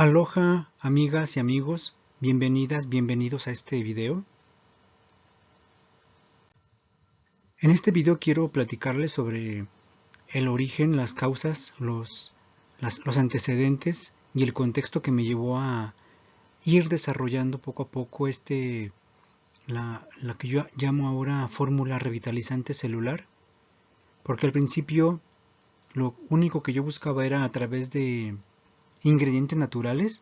Aloha, amigas y amigos, bienvenidas, bienvenidos a este video. En este video quiero platicarles sobre el origen, las causas, los antecedentes y el contexto que me llevó a ir desarrollando poco a poco la que yo llamo ahora fórmula revitalizante celular, porque al principio lo único que yo buscaba era a través de ingredientes naturales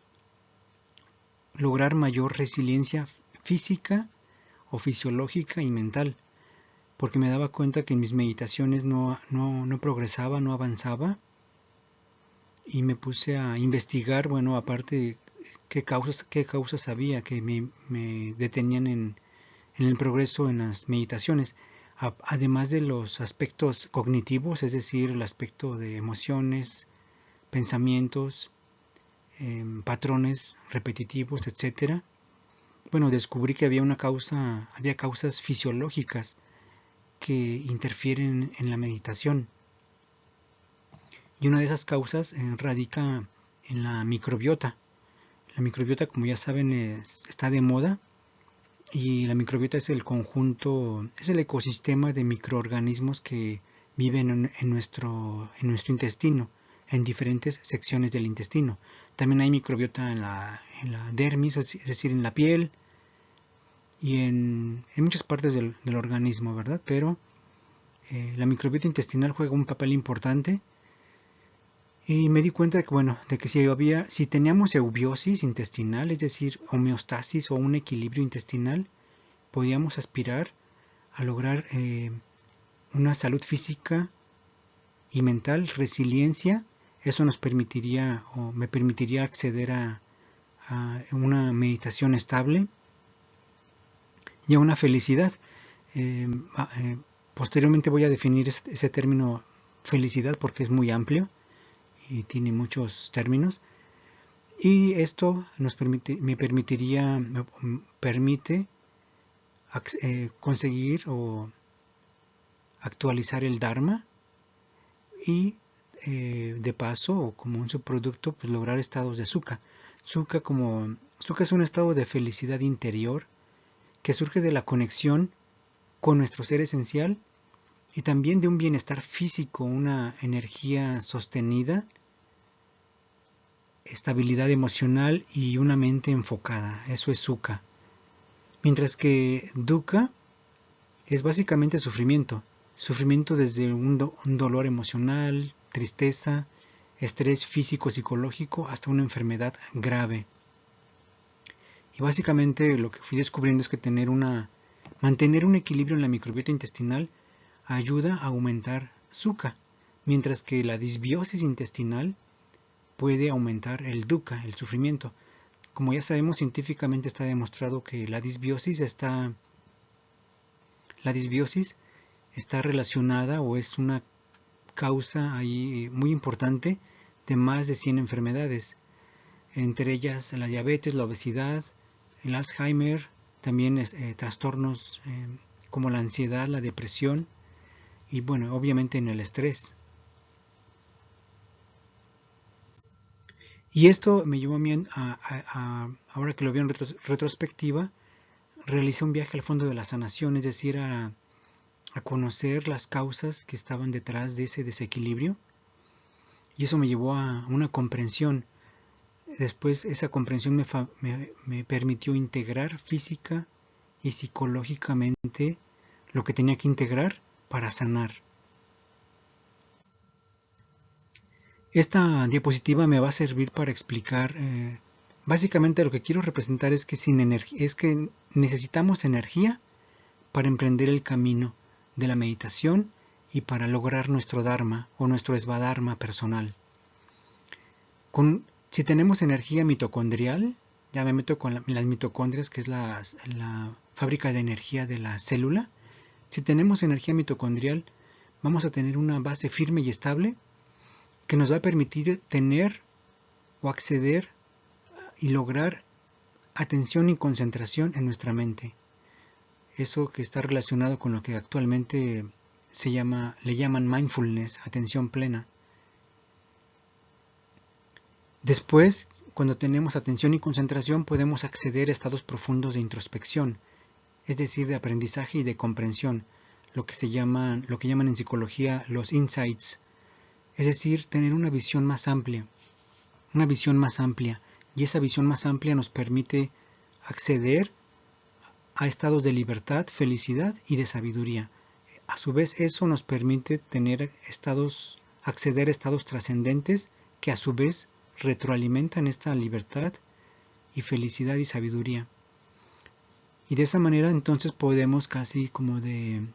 lograr mayor resiliencia física o fisiológica y mental, porque me daba cuenta que en mis meditaciones no progresaba, no avanzaba, y me puse a investigar, bueno, aparte qué causas había que me detenían en el progreso en las meditaciones, además de los aspectos cognitivos, es decir, el aspecto de emociones, pensamientos, patrones repetitivos, etcétera. Bueno, descubrí que había causas fisiológicas que interfieren en la meditación. Y una de esas causas radica en la microbiota. La microbiota, como ya saben, está de moda, y la microbiota es el conjunto, es el ecosistema de microorganismos que viven en nuestro intestino, en diferentes secciones del intestino. También hay microbiota en la dermis, es decir, en la piel, y en muchas partes del organismo, ¿verdad? Pero la microbiota intestinal juega un papel importante, y me di cuenta de que, bueno, de que si teníamos eubiosis intestinal, es decir, homeostasis o un equilibrio intestinal, podíamos aspirar a lograr una salud física y mental, resiliencia. Eso nos permitiría o me permitiría acceder a una meditación estable y a una felicidad. Eh, Posteriormente voy a definir ese término felicidad porque es muy amplio y tiene muchos términos. Y esto me permite conseguir o actualizar el Dharma y de paso o como un subproducto pues lograr estados de sukha. Sukha es un estado de felicidad interior que surge de la conexión con nuestro ser esencial y también de un bienestar físico, una energía sostenida, estabilidad emocional y una mente enfocada. Eso es sukha. Mientras que dukkha es básicamente sufrimiento desde un dolor emocional, tristeza, estrés físico psicológico hasta una enfermedad grave. Y básicamente lo que fui descubriendo es que mantener un equilibrio en la microbiota intestinal ayuda a aumentar sukha, mientras que la disbiosis intestinal puede aumentar el dukkha, el sufrimiento. Como ya sabemos, científicamente está demostrado que la disbiosis está relacionada o es una causa ahí muy importante de más de 100 enfermedades, entre ellas la diabetes, la obesidad, el Alzheimer, también trastornos como la ansiedad, la depresión y bueno, obviamente en el estrés. Y esto me llevó a mí ahora que lo veo en retrospectiva, realicé un viaje al fondo de la sanación, es decir, a conocer las causas que estaban detrás de ese desequilibrio, y eso me llevó a una comprensión. Después esa comprensión me permitió integrar física y psicológicamente lo que tenía que integrar para sanar. Esta diapositiva me va a servir para explicar, básicamente lo que quiero representar es que necesitamos energía para emprender el camino de la meditación y para lograr nuestro Dharma o nuestro Svadharma personal. Si tenemos energía mitocondrial, ya me meto con las mitocondrias, que es la fábrica de energía de la célula. Si tenemos energía mitocondrial, vamos a tener una base firme y estable que nos va a permitir tener o acceder y lograr atención y concentración en nuestra mente. Eso que está relacionado con lo que actualmente le llaman mindfulness, atención plena. Después, cuando tenemos atención y concentración, podemos acceder a estados profundos de introspección, es decir, de aprendizaje y de comprensión, lo que llaman en psicología los insights, es decir, tener una visión más amplia, y esa visión más amplia nos permite acceder a estados de libertad, felicidad y de sabiduría. A su vez, eso nos permite acceder a estados trascendentes que a su vez retroalimentan esta libertad y felicidad y sabiduría. Y de esa manera entonces podemos casi como de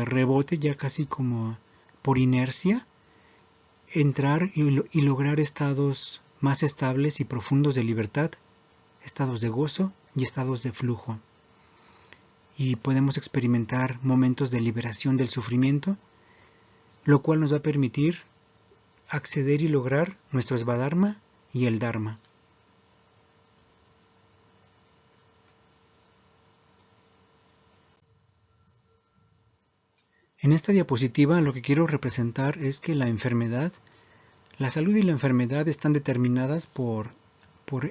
rebote, ya casi como por inercia, entrar y lograr estados más estables y profundos de libertad, estados de gozo y estados de flujo. Y podemos experimentar momentos de liberación del sufrimiento, lo cual nos va a permitir acceder y lograr nuestro Svadharma y el Dharma. En esta diapositiva lo que quiero representar es que la salud y la enfermedad están determinadas por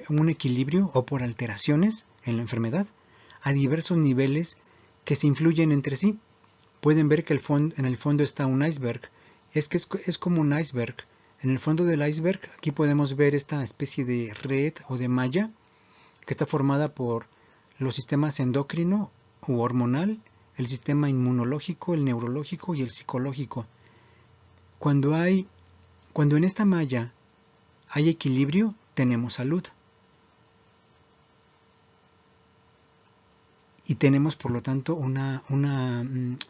un equilibrio o por alteraciones en la enfermedad a diversos niveles que se influyen entre sí. Pueden ver que en el fondo está un iceberg. Es como un iceberg. En el fondo del iceberg aquí podemos ver esta especie de red o de malla que está formada por los sistemas endocrino u hormonal, el sistema inmunológico, el neurológico y el psicológico. Cuando en esta malla hay equilibrio, tenemos salud. Y tenemos, por lo tanto,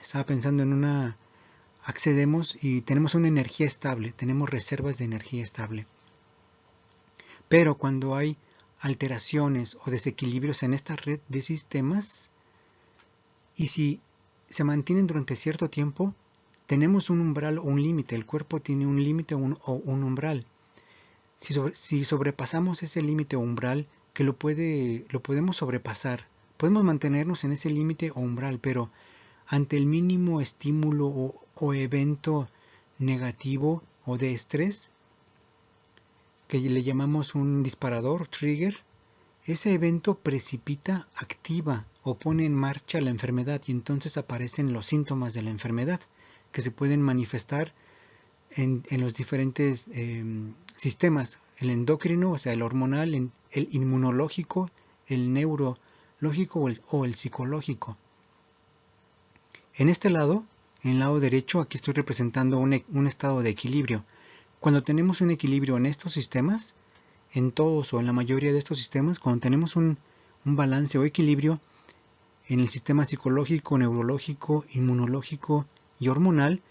estaba pensando en accedemos y tenemos una energía estable, tenemos reservas de energía estable. Pero cuando hay alteraciones o desequilibrios en esta red de sistemas, y si se mantienen durante cierto tiempo, tenemos un umbral o un límite, el cuerpo tiene un límite o un umbral. Si sobrepasamos ese límite o umbral, que lo podemos sobrepasar, podemos mantenernos en ese límite o umbral, pero ante el mínimo estímulo o evento negativo o de estrés, que le llamamos un disparador, trigger, ese evento precipita, activa o pone en marcha la enfermedad y entonces aparecen los síntomas de la enfermedad que se pueden manifestar en los diferentes sistemas, el endocrino, o sea, el hormonal, el inmunológico, el neurológico o el psicológico. En este lado, en el lado derecho, aquí estoy representando un estado de equilibrio. Cuando tenemos un equilibrio en estos sistemas, en todos o en la mayoría de estos sistemas, cuando tenemos un balance o equilibrio en el sistema psicológico, neurológico, inmunológico y hormonal,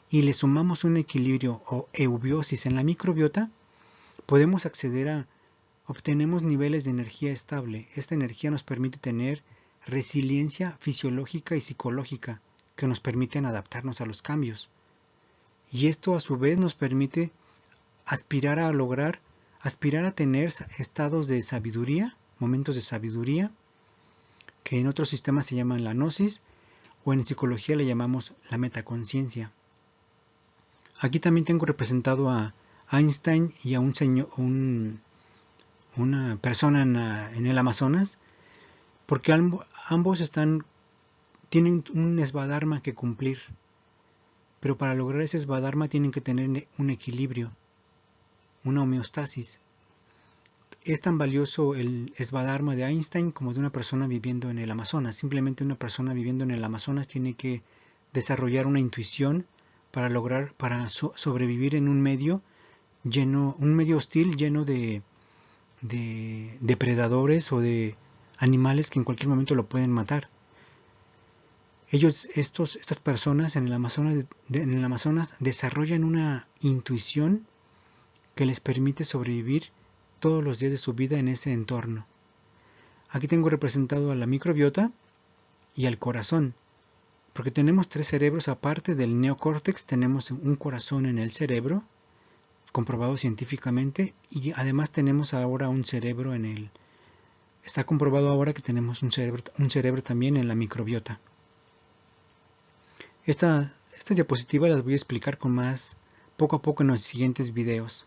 y le sumamos un equilibrio o eubiosis en la microbiota, podemos obtenemos niveles de energía estable. Esta energía nos permite tener resiliencia fisiológica y psicológica que nos permiten adaptarnos a los cambios. Y esto a su vez nos permite aspirar a tener estados de sabiduría, momentos de sabiduría, que en otros sistemas se llaman la gnosis, o en psicología le llamamos la metaconciencia. Aquí también tengo representado a Einstein y a una persona en el Amazonas, porque ambos tienen un Svadharma que cumplir, pero para lograr ese Svadharma tienen que tener un equilibrio, una homeostasis. Es tan valioso el Svadharma de Einstein como de una persona viviendo en el Amazonas. Simplemente una persona viviendo en el Amazonas tiene que desarrollar una intuición para sobrevivir en un medio hostil, lleno de depredadores o de animales que en cualquier momento lo pueden matar. Estas personas en el Amazonas desarrollan una intuición que les permite sobrevivir todos los días de su vida en ese entorno. Aquí tengo representado a la microbiota y al corazón, porque tenemos 3 cerebros aparte del neocórtex. Tenemos un corazón en el cerebro, comprobado científicamente, y además tenemos ahora un cerebro está comprobado ahora que tenemos un cerebro también en la microbiota. Estas diapositivas las voy a explicar poco a poco en los siguientes videos.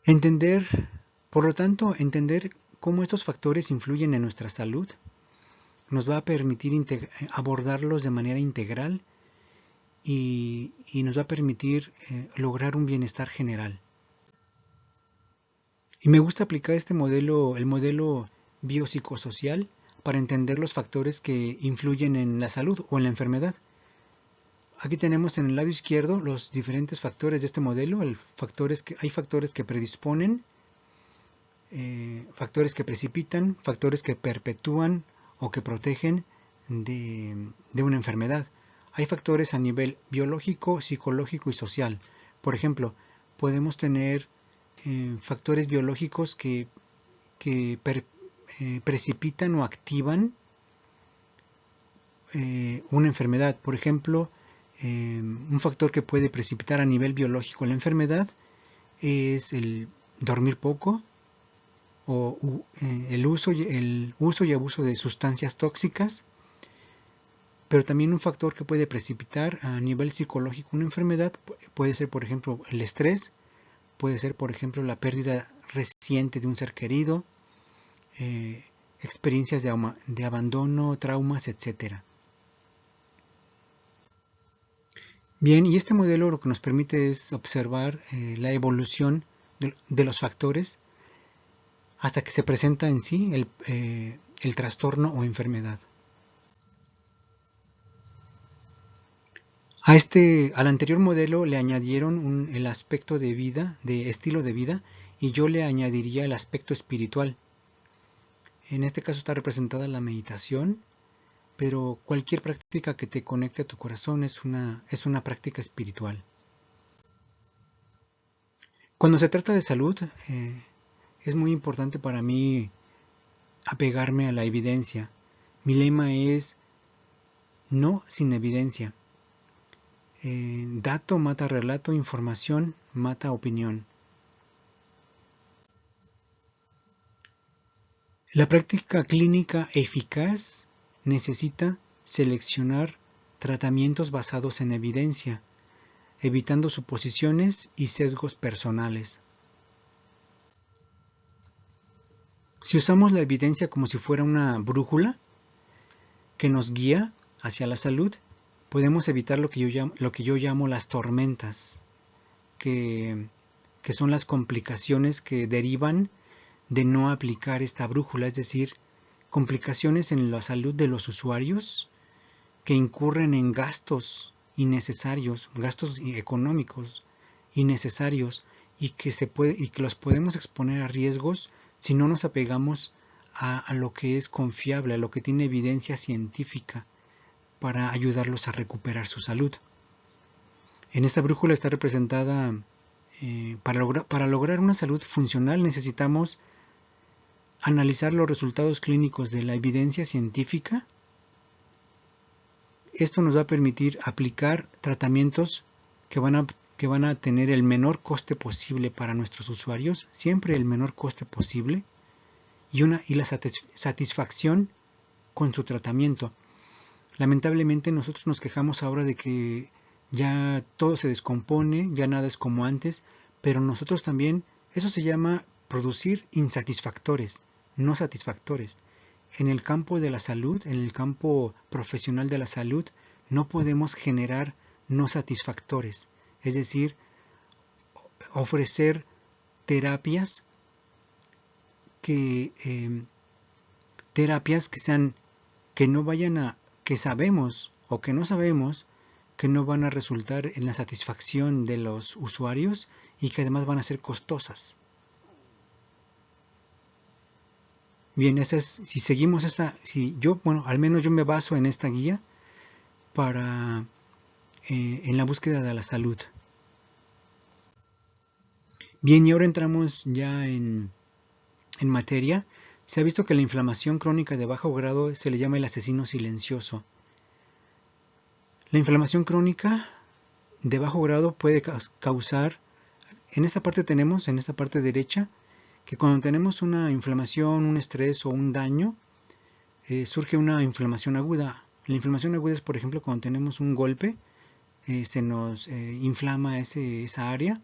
Entender, por lo tanto, entender cómo estos factores influyen en nuestra salud nos va a permitir abordarlos de manera integral y nos va a permitir lograr un bienestar general. Y me gusta aplicar este modelo, el modelo biopsicosocial, para entender los factores que influyen en la salud o en la enfermedad. Aquí tenemos en el lado izquierdo los diferentes factores de este modelo. Hay factores que predisponen, factores que precipitan, factores que perpetúan o que protegen de una enfermedad. Hay factores a nivel biológico, psicológico y social. Por ejemplo, podemos tener factores biológicos que precipitan o activan una enfermedad. Por ejemplo, un factor que puede precipitar a nivel biológico la enfermedad es el dormir poco o el uso y abuso de sustancias tóxicas, pero también un factor que puede precipitar a nivel psicológico una enfermedad puede ser, por ejemplo, el estrés, puede ser, por ejemplo, la pérdida reciente de un ser querido, experiencias de abandono, traumas, etc. Bien, y este modelo lo que nos permite es observar la evolución de los factores hasta que se presenta en sí el trastorno o enfermedad. Al anterior modelo le añadieron el aspecto de vida, de estilo de vida, y yo le añadiría el aspecto espiritual. En este caso está representada la meditación, pero cualquier práctica que te conecte a tu corazón es una práctica espiritual. Cuando se trata de salud, es muy importante para mí apegarme a la evidencia. Mi lema es no sin evidencia. Dato mata relato, información mata opinión. La práctica clínica eficaz necesita seleccionar tratamientos basados en evidencia, evitando suposiciones y sesgos personales. Si usamos la evidencia como si fuera una brújula que nos guía hacia la salud, podemos evitar lo que yo llamo las tormentas, que son las complicaciones que derivan de no aplicar esta brújula, es decir, complicaciones en la salud de los usuarios que incurren en gastos innecesarios, gastos económicos innecesarios y que los podemos exponer a riesgos si no nos apegamos a lo que es confiable, a lo que tiene evidencia científica para ayudarlos a recuperar su salud. En esta brújula está representada, para lograr una salud funcional necesitamos analizar los resultados clínicos de la evidencia científica. Esto nos va a permitir aplicar tratamientos que van a tener el menor coste posible para nuestros usuarios, siempre el menor coste posible, y la satisfacción con su tratamiento. Lamentablemente nosotros nos quejamos ahora de que ya todo se descompone, ya nada es como antes, pero nosotros también, eso se llama producir insatisfactores, no satisfactores. En el campo de la salud, en el campo profesional de la salud, no podemos generar no satisfactores, es decir, ofrecer terapias que sean, que no vayan a, que sabemos o que no sabemos que no van a resultar en la satisfacción de los usuarios y que además van a ser costosas. Bien, si seguimos al menos yo me baso en esta guía en la búsqueda de la salud. Bien, y ahora entramos ya en materia. Se ha visto que la inflamación crónica de bajo grado se le llama el asesino silencioso. La inflamación crónica de bajo grado puede causar, en esta parte derecha, que cuando tenemos una inflamación, un estrés o un daño, surge una inflamación aguda. La inflamación aguda es, por ejemplo, cuando tenemos un golpe, se nos inflama esa área,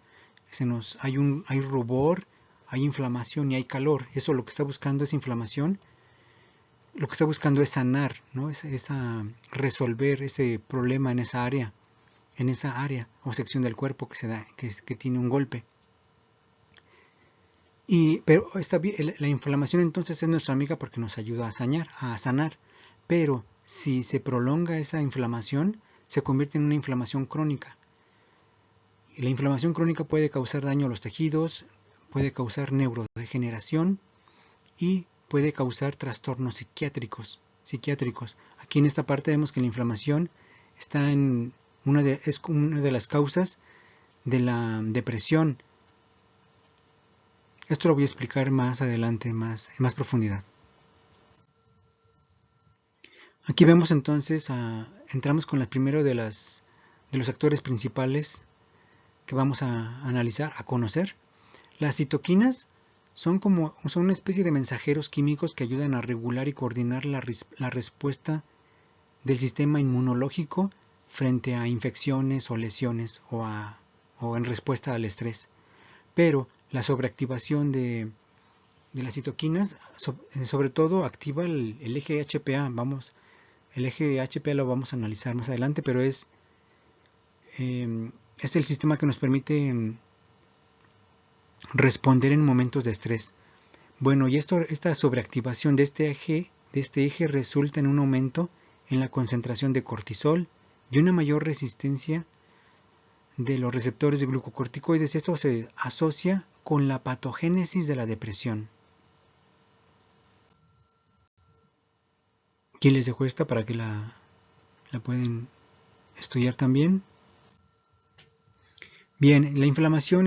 hay rubor, hay inflamación y hay calor. Eso lo que está buscando es inflamación, lo que está buscando es sanar, ¿no? Resolver ese problema en esa área o sección del cuerpo que se da, que tiene un golpe. Pero la inflamación entonces es nuestra amiga porque nos ayuda a sanar. Pero si se prolonga esa inflamación, se convierte en una inflamación crónica. Y la inflamación crónica puede causar daño a los tejidos, puede causar neurodegeneración y puede causar trastornos psiquiátricos. Aquí en esta parte vemos que la inflamación es una de las causas de la depresión. Esto lo voy a explicar más adelante, en más profundidad. Aquí vemos entonces, entramos con el primero de los actores principales que vamos a analizar, a conocer. Las citoquinas son una especie de mensajeros químicos que ayudan a regular y coordinar la respuesta del sistema inmunológico frente a infecciones o lesiones o en respuesta al estrés. Pero la sobreactivación de las citoquinas, sobre todo activa el eje HPA. El eje HPA lo vamos a analizar más adelante, pero es el sistema que nos permite responder en momentos de estrés. Bueno, y esta sobreactivación de este eje resulta en un aumento en la concentración de cortisol y una mayor resistencia de los receptores de glucocorticoides. Esto se asocia con la patogénesis de la depresión. Aquí les dejo esta para que la pueden estudiar también. Bien, la inflamación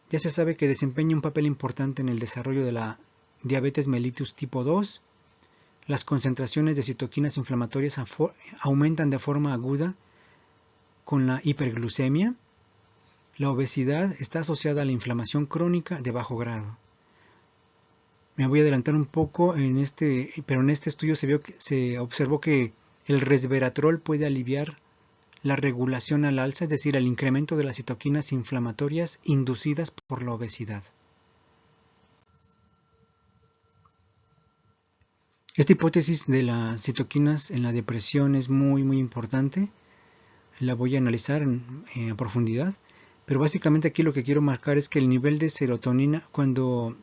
ya se sabe que desempeña un papel importante en el desarrollo de la diabetes mellitus tipo 2. Las concentraciones de citoquinas inflamatorias aumentan de forma aguda con la hiperglucemia. La obesidad está asociada a la inflamación crónica de bajo grado. Me voy a adelantar un poco, pero en este estudio se observó que el resveratrol puede aliviar la regulación al alza, es decir, el incremento de las citoquinas inflamatorias inducidas por la obesidad. Esta hipótesis de las citoquinas en la depresión es muy importante. La voy a analizar en profundidad, pero básicamente aquí lo que quiero marcar es que el nivel de serotonina, cuando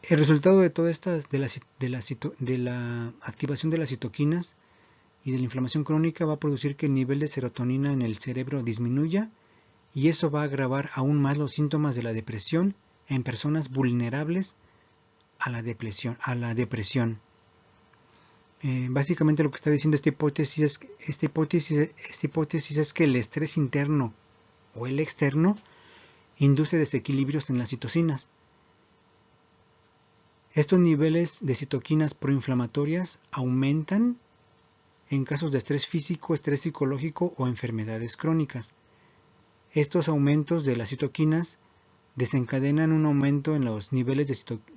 el resultado de toda esta de la activación de las citoquinas y de la inflamación crónica va a producir que el nivel de serotonina en el cerebro disminuya, y eso va a agravar aún más los síntomas de la depresión en personas vulnerables a la depresión. Básicamente lo que está diciendo esta hipótesis es que el estrés interno o el externo induce desequilibrios en las citocinas. Estos niveles de citoquinas proinflamatorias aumentan en casos de estrés físico, estrés psicológico o enfermedades crónicas. Estos aumentos de las citoquinas desencadenan un aumento en los niveles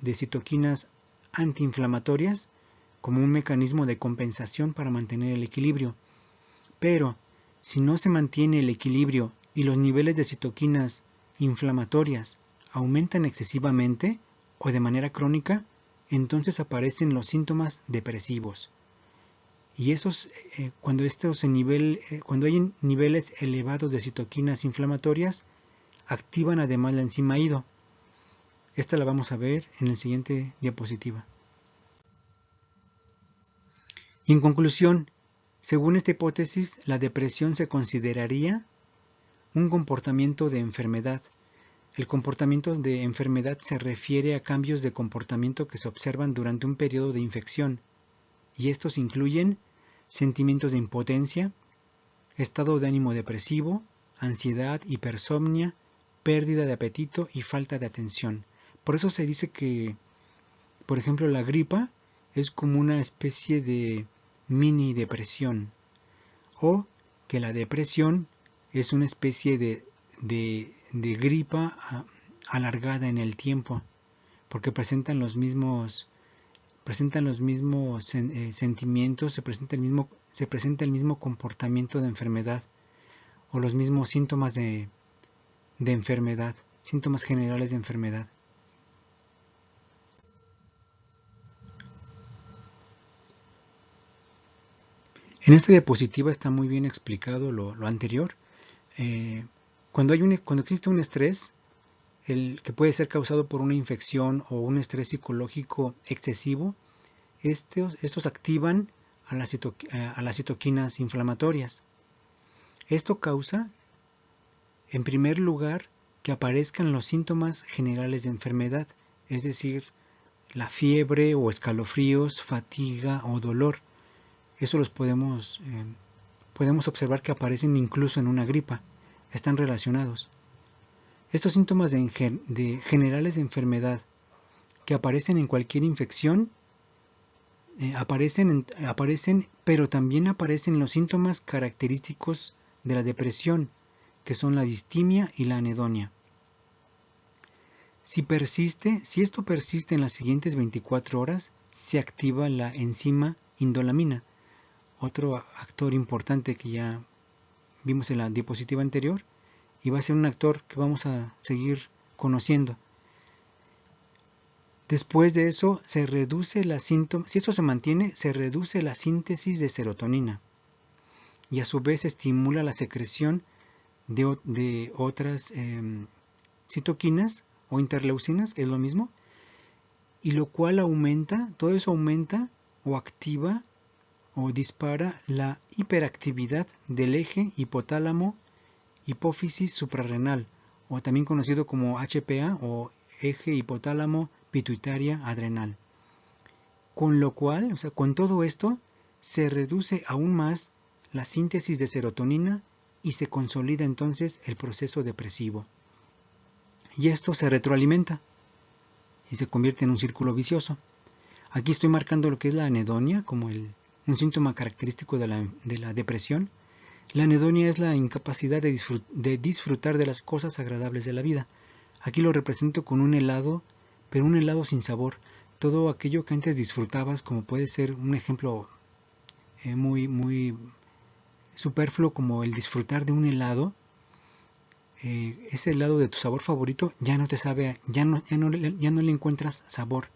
de citoquinas antiinflamatorias como un mecanismo de compensación para mantener el equilibrio. Pero, si no se mantiene el equilibrio y los niveles de citoquinas inflamatorias aumentan excesivamente o de manera crónica, entonces aparecen los síntomas depresivos. Y cuando hay niveles elevados de citoquinas inflamatorias, activan además la enzima IDO. Esta la vamos a ver en la siguiente diapositiva. Y en conclusión, según esta hipótesis, la depresión se consideraría un comportamiento de enfermedad. El comportamiento de enfermedad se refiere a cambios de comportamiento que se observan durante un periodo de infección, y estos incluyen sentimientos de impotencia, estado de ánimo depresivo, ansiedad, hipersomnia, pérdida de apetito y falta de atención. Por eso se dice que, por ejemplo, la gripa es como una especie de mini depresión, o que la depresión es una especie de gripa alargada en el tiempo, porque presentan los mismos sentimientos, se presenta el mismo comportamiento de enfermedad, o los mismos síntomas de enfermedad, síntomas generales de enfermedad. En esta diapositiva está muy bien explicado lo anterior. Cuando existe un estrés, que puede ser causado por una infección o un estrés psicológico excesivo, estos activan a las citoquinas inflamatorias. Esto causa, en primer lugar, que aparezcan los síntomas generales de enfermedad, es decir, la fiebre o escalofríos, fatiga o dolor. Eso los podemos observar que aparecen incluso en una gripa, están relacionados. Estos síntomas generales de enfermedad que aparecen en cualquier infección aparecen, pero también aparecen los síntomas característicos de la depresión, que son la distimia y la anedonia. Si esto persiste en las siguientes 24 horas, se activa la enzima indolamina, otro actor importante que ya vimos en la diapositiva anterior, y va a ser un actor que vamos a seguir conociendo. Después de eso, si esto se mantiene, se reduce la síntesis de serotonina y a su vez estimula la secreción de otras citoquinas o interleucinas, que es lo mismo, y lo cual todo eso aumenta o activa o dispara la hiperactividad del eje hipotálamo hipófisis suprarrenal, o también conocido como HPA o eje hipotálamo pituitaria adrenal. Con lo cual, con todo esto, se reduce aún más la síntesis de serotonina y se consolida entonces el proceso depresivo. Y esto se retroalimenta y se convierte en un círculo vicioso. Aquí estoy marcando lo que es la anedonia como un síntoma característico de la depresión. La anedonia es la incapacidad de disfrutar de las cosas agradables de la vida. Aquí lo represento con un helado, pero un helado sin sabor. Todo aquello que antes disfrutabas, como puede ser un ejemplo muy superfluo como el disfrutar de un helado, ese helado de tu sabor favorito ya no te sabe, ya no le encuentras sabor.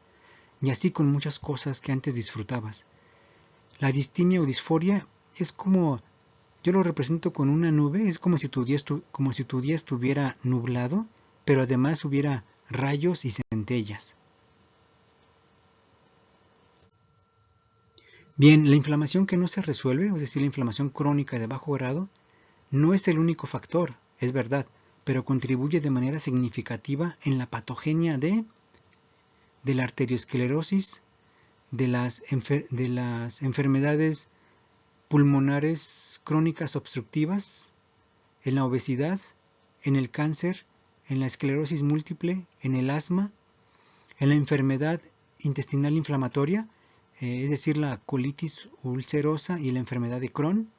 Y así con muchas cosas que antes disfrutabas. La distimia o disforia es como, yo lo represento con una nube, es como si tu día estuviera nublado, pero además hubiera rayos y centellas. Bien, la inflamación que no se resuelve, es decir, la inflamación crónica de bajo grado, no es el único factor, es verdad, pero contribuye de manera significativa en la patogenia de la arteriosclerosis, de las enfermedades pulmonares crónicas obstructivas, en la obesidad, en el cáncer, en la esclerosis múltiple, en el asma, en la enfermedad intestinal inflamatoria, es decir, la colitis ulcerosa y la enfermedad de Crohn,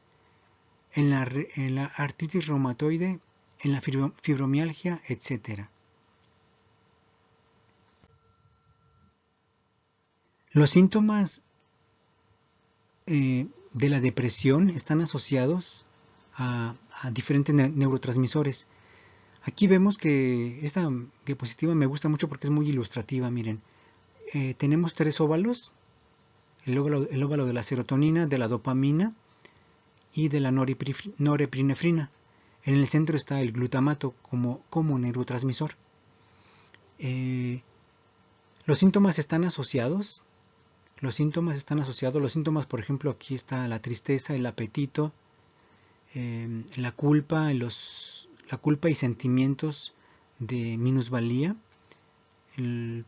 en la artritis reumatoide, en la fibromialgia, etc. Los síntomas de la depresión están asociados a diferentes neurotransmisores. Aquí vemos que esta diapositiva me gusta mucho porque es muy ilustrativa. Miren, tenemos 3 óvalos, el óvalo de la serotonina, de la dopamina y de la norepinefrina. En el centro está el glutamato como neurotransmisor. Los síntomas están asociados. Los síntomas, por ejemplo, aquí está la tristeza, el apetito, la culpa y sentimientos de minusvalía,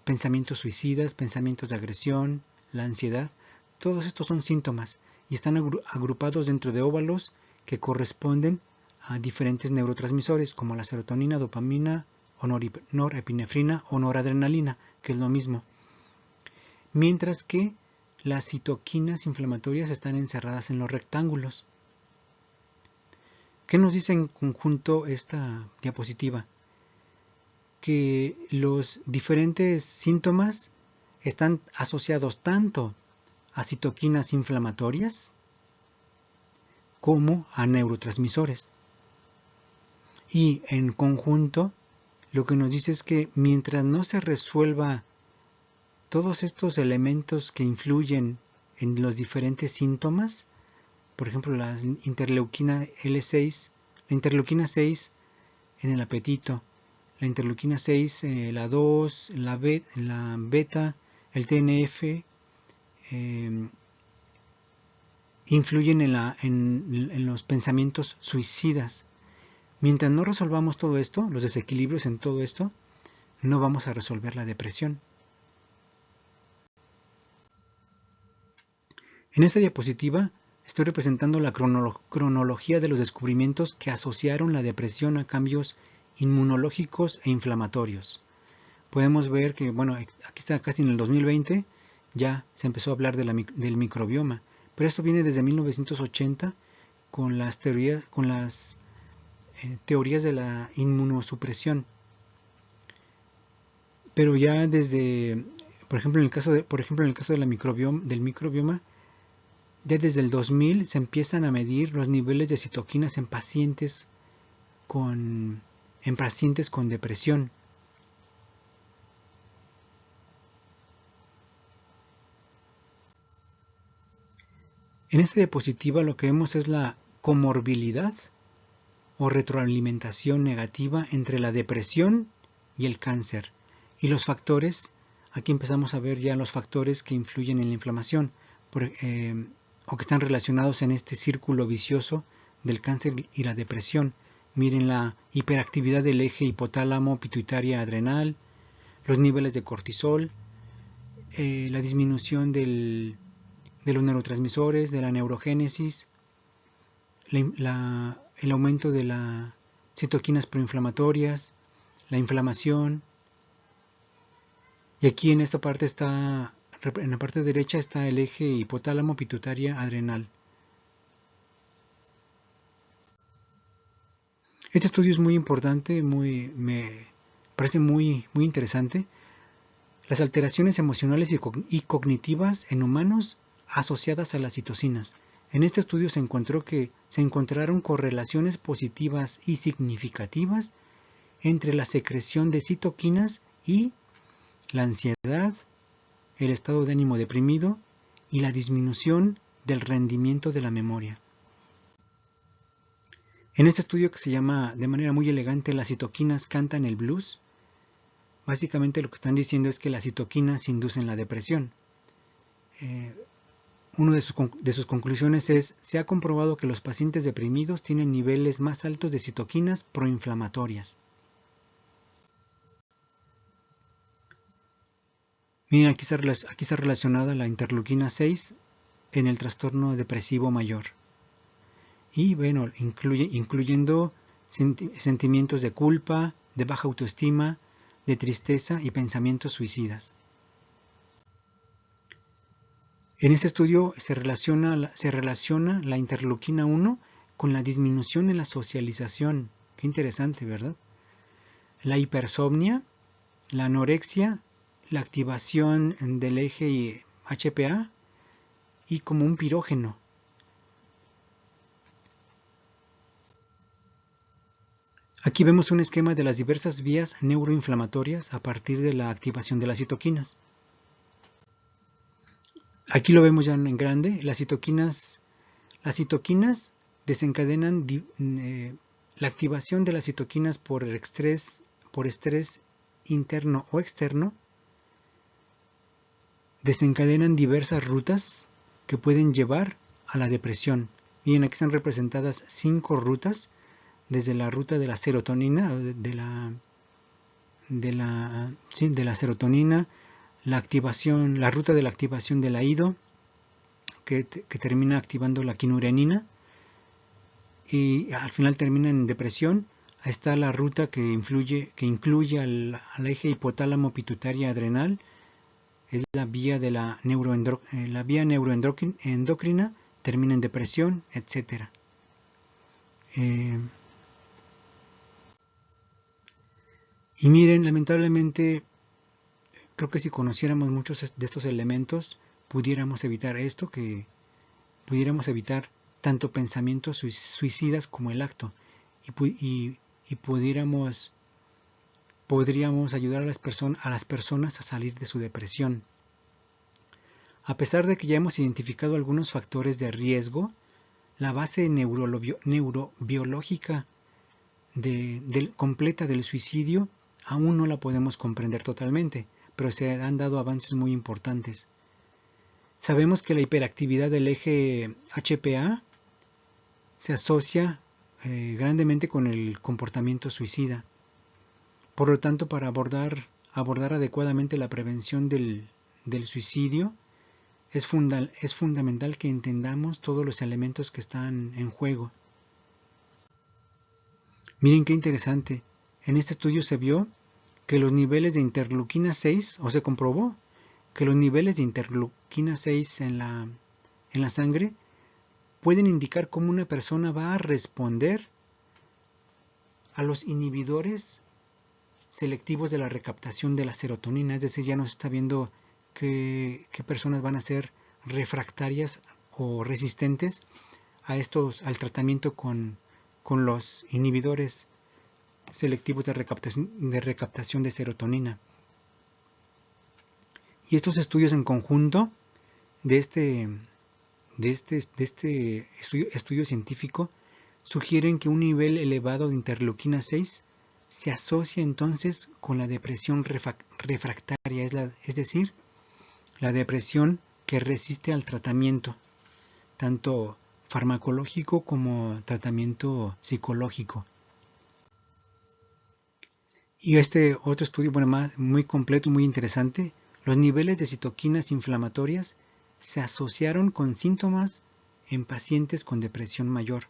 pensamientos suicidas, pensamientos de agresión, la ansiedad. Todos estos son síntomas y están agrupados dentro de óvalos que corresponden a diferentes neurotransmisores como la serotonina, dopamina, o norepinefrina o noradrenalina, que es lo mismo. Mientras que las citoquinas inflamatorias están encerradas en los rectángulos. ¿Qué nos dice en conjunto esta diapositiva? Que los diferentes síntomas están asociados tanto a citoquinas inflamatorias como a neurotransmisores. Y en conjunto, lo que nos dice es que mientras no se resuelva todos estos elementos que influyen en los diferentes síntomas, por ejemplo, la interleuquina L6, la interleuquina 6 en el apetito, la interleuquina 6, la 2, la beta, el TNF, influyen en los pensamientos suicidas. Mientras no resolvamos todo esto, los desequilibrios en todo esto, no vamos a resolver la depresión. En esta diapositiva estoy representando la cronología de los descubrimientos que asociaron la depresión a cambios inmunológicos e inflamatorios. Podemos ver que, bueno, aquí está casi en el 2020, ya se empezó a hablar del microbioma, pero esto viene desde 1980 con las teorías de la inmunosupresión. Pero ya desde, por ejemplo, en el caso del microbioma, ya desde el 2000 se empiezan a medir los niveles de citoquinas en pacientes con depresión. En esta diapositiva lo que vemos es la comorbilidad o retroalimentación negativa entre la depresión y el cáncer. Y los factores, aquí empezamos a ver ya los factores que influyen en la inflamación o que están relacionados en este círculo vicioso del cáncer y la depresión. Miren la hiperactividad del eje hipotálamo pituitaria adrenal, los niveles de cortisol, la disminución de los neurotransmisores, de la neurogénesis, el aumento de las citoquinas proinflamatorias, la inflamación. Y aquí en esta parte en la parte derecha está el eje hipotálamo pituitaria adrenal. Este estudio es muy importante, me parece muy interesante. Las alteraciones emocionales y cognitivas en humanos asociadas a las citocinas. En este estudio se encontró que se encontraron correlaciones positivas y significativas entre la secreción de citoquinas y la ansiedad, el estado de ánimo deprimido y la disminución del rendimiento de la memoria. En este estudio, que se llama de manera muy elegante "Las citoquinas cantan el blues", básicamente lo que están diciendo es que las citoquinas inducen la depresión. Una de sus conclusiones es: se ha comprobado que los pacientes deprimidos tienen niveles más altos de citoquinas proinflamatorias. Miren, aquí está relacionada la interleuquina 6 en el trastorno depresivo mayor. Y bueno, incluyendo sentimientos de culpa, de baja autoestima, de tristeza y pensamientos suicidas. En este estudio se relaciona la interleuquina 1 con la disminución en la socialización. Qué interesante, ¿verdad? La hipersomnia, la anorexia, la activación del eje HPA y como un pirógeno. Aquí vemos un esquema de las diversas vías neuroinflamatorias a partir de la activación de las citoquinas. Aquí lo vemos ya en grande. Las citoquinas desencadenan la activación de las citoquinas por estrés interno o externo. Desencadenan diversas rutas que pueden llevar a la depresión. Miren, aquí están representadas 5 rutas, desde la ruta de la serotonina, de la serotonina, la ruta de la activación del AIDO, que termina activando la quinurenina, y al final termina en depresión. Ahí está la ruta que incluye al eje hipotálamo pituitaria adrenal, es la vía de la neuroendocrina, termina en depresión, etc. Y miren, lamentablemente, creo que si conociéramos muchos de estos elementos, pudiéramos evitar esto, que pudiéramos evitar tanto pensamientos suicidas como el acto, y y podríamos ayudar a las personas a salir de su depresión. A pesar de que ya hemos identificado algunos factores de riesgo, la base neurobiológica completa del suicidio aún no la podemos comprender totalmente, pero se han dado avances muy importantes. Sabemos que la hiperactividad del eje HPA se asocia grandemente con el comportamiento suicida. Por lo tanto, para abordar adecuadamente la prevención del suicidio, es fundamental que entendamos todos los elementos que están en juego. Miren qué interesante. En este estudio se vio que los niveles de interleuquina 6, o se comprobó que los niveles de interleuquina 6 en la sangre pueden indicar cómo una persona va a responder a los inhibidores selectivos de la recaptación de la serotonina. Es decir, ya nos está viendo qué personas van a ser refractarias o resistentes al tratamiento con los inhibidores selectivos de recaptación de serotonina. Y estos estudios en conjunto de este estudio científico sugieren que un nivel elevado de interleuquina 6 se asocia entonces con la depresión refractaria, es decir, la depresión que resiste al tratamiento, tanto farmacológico como tratamiento psicológico. Y este otro estudio, muy completo, muy interesante, los niveles de citoquinas inflamatorias se asociaron con síntomas en pacientes con depresión mayor.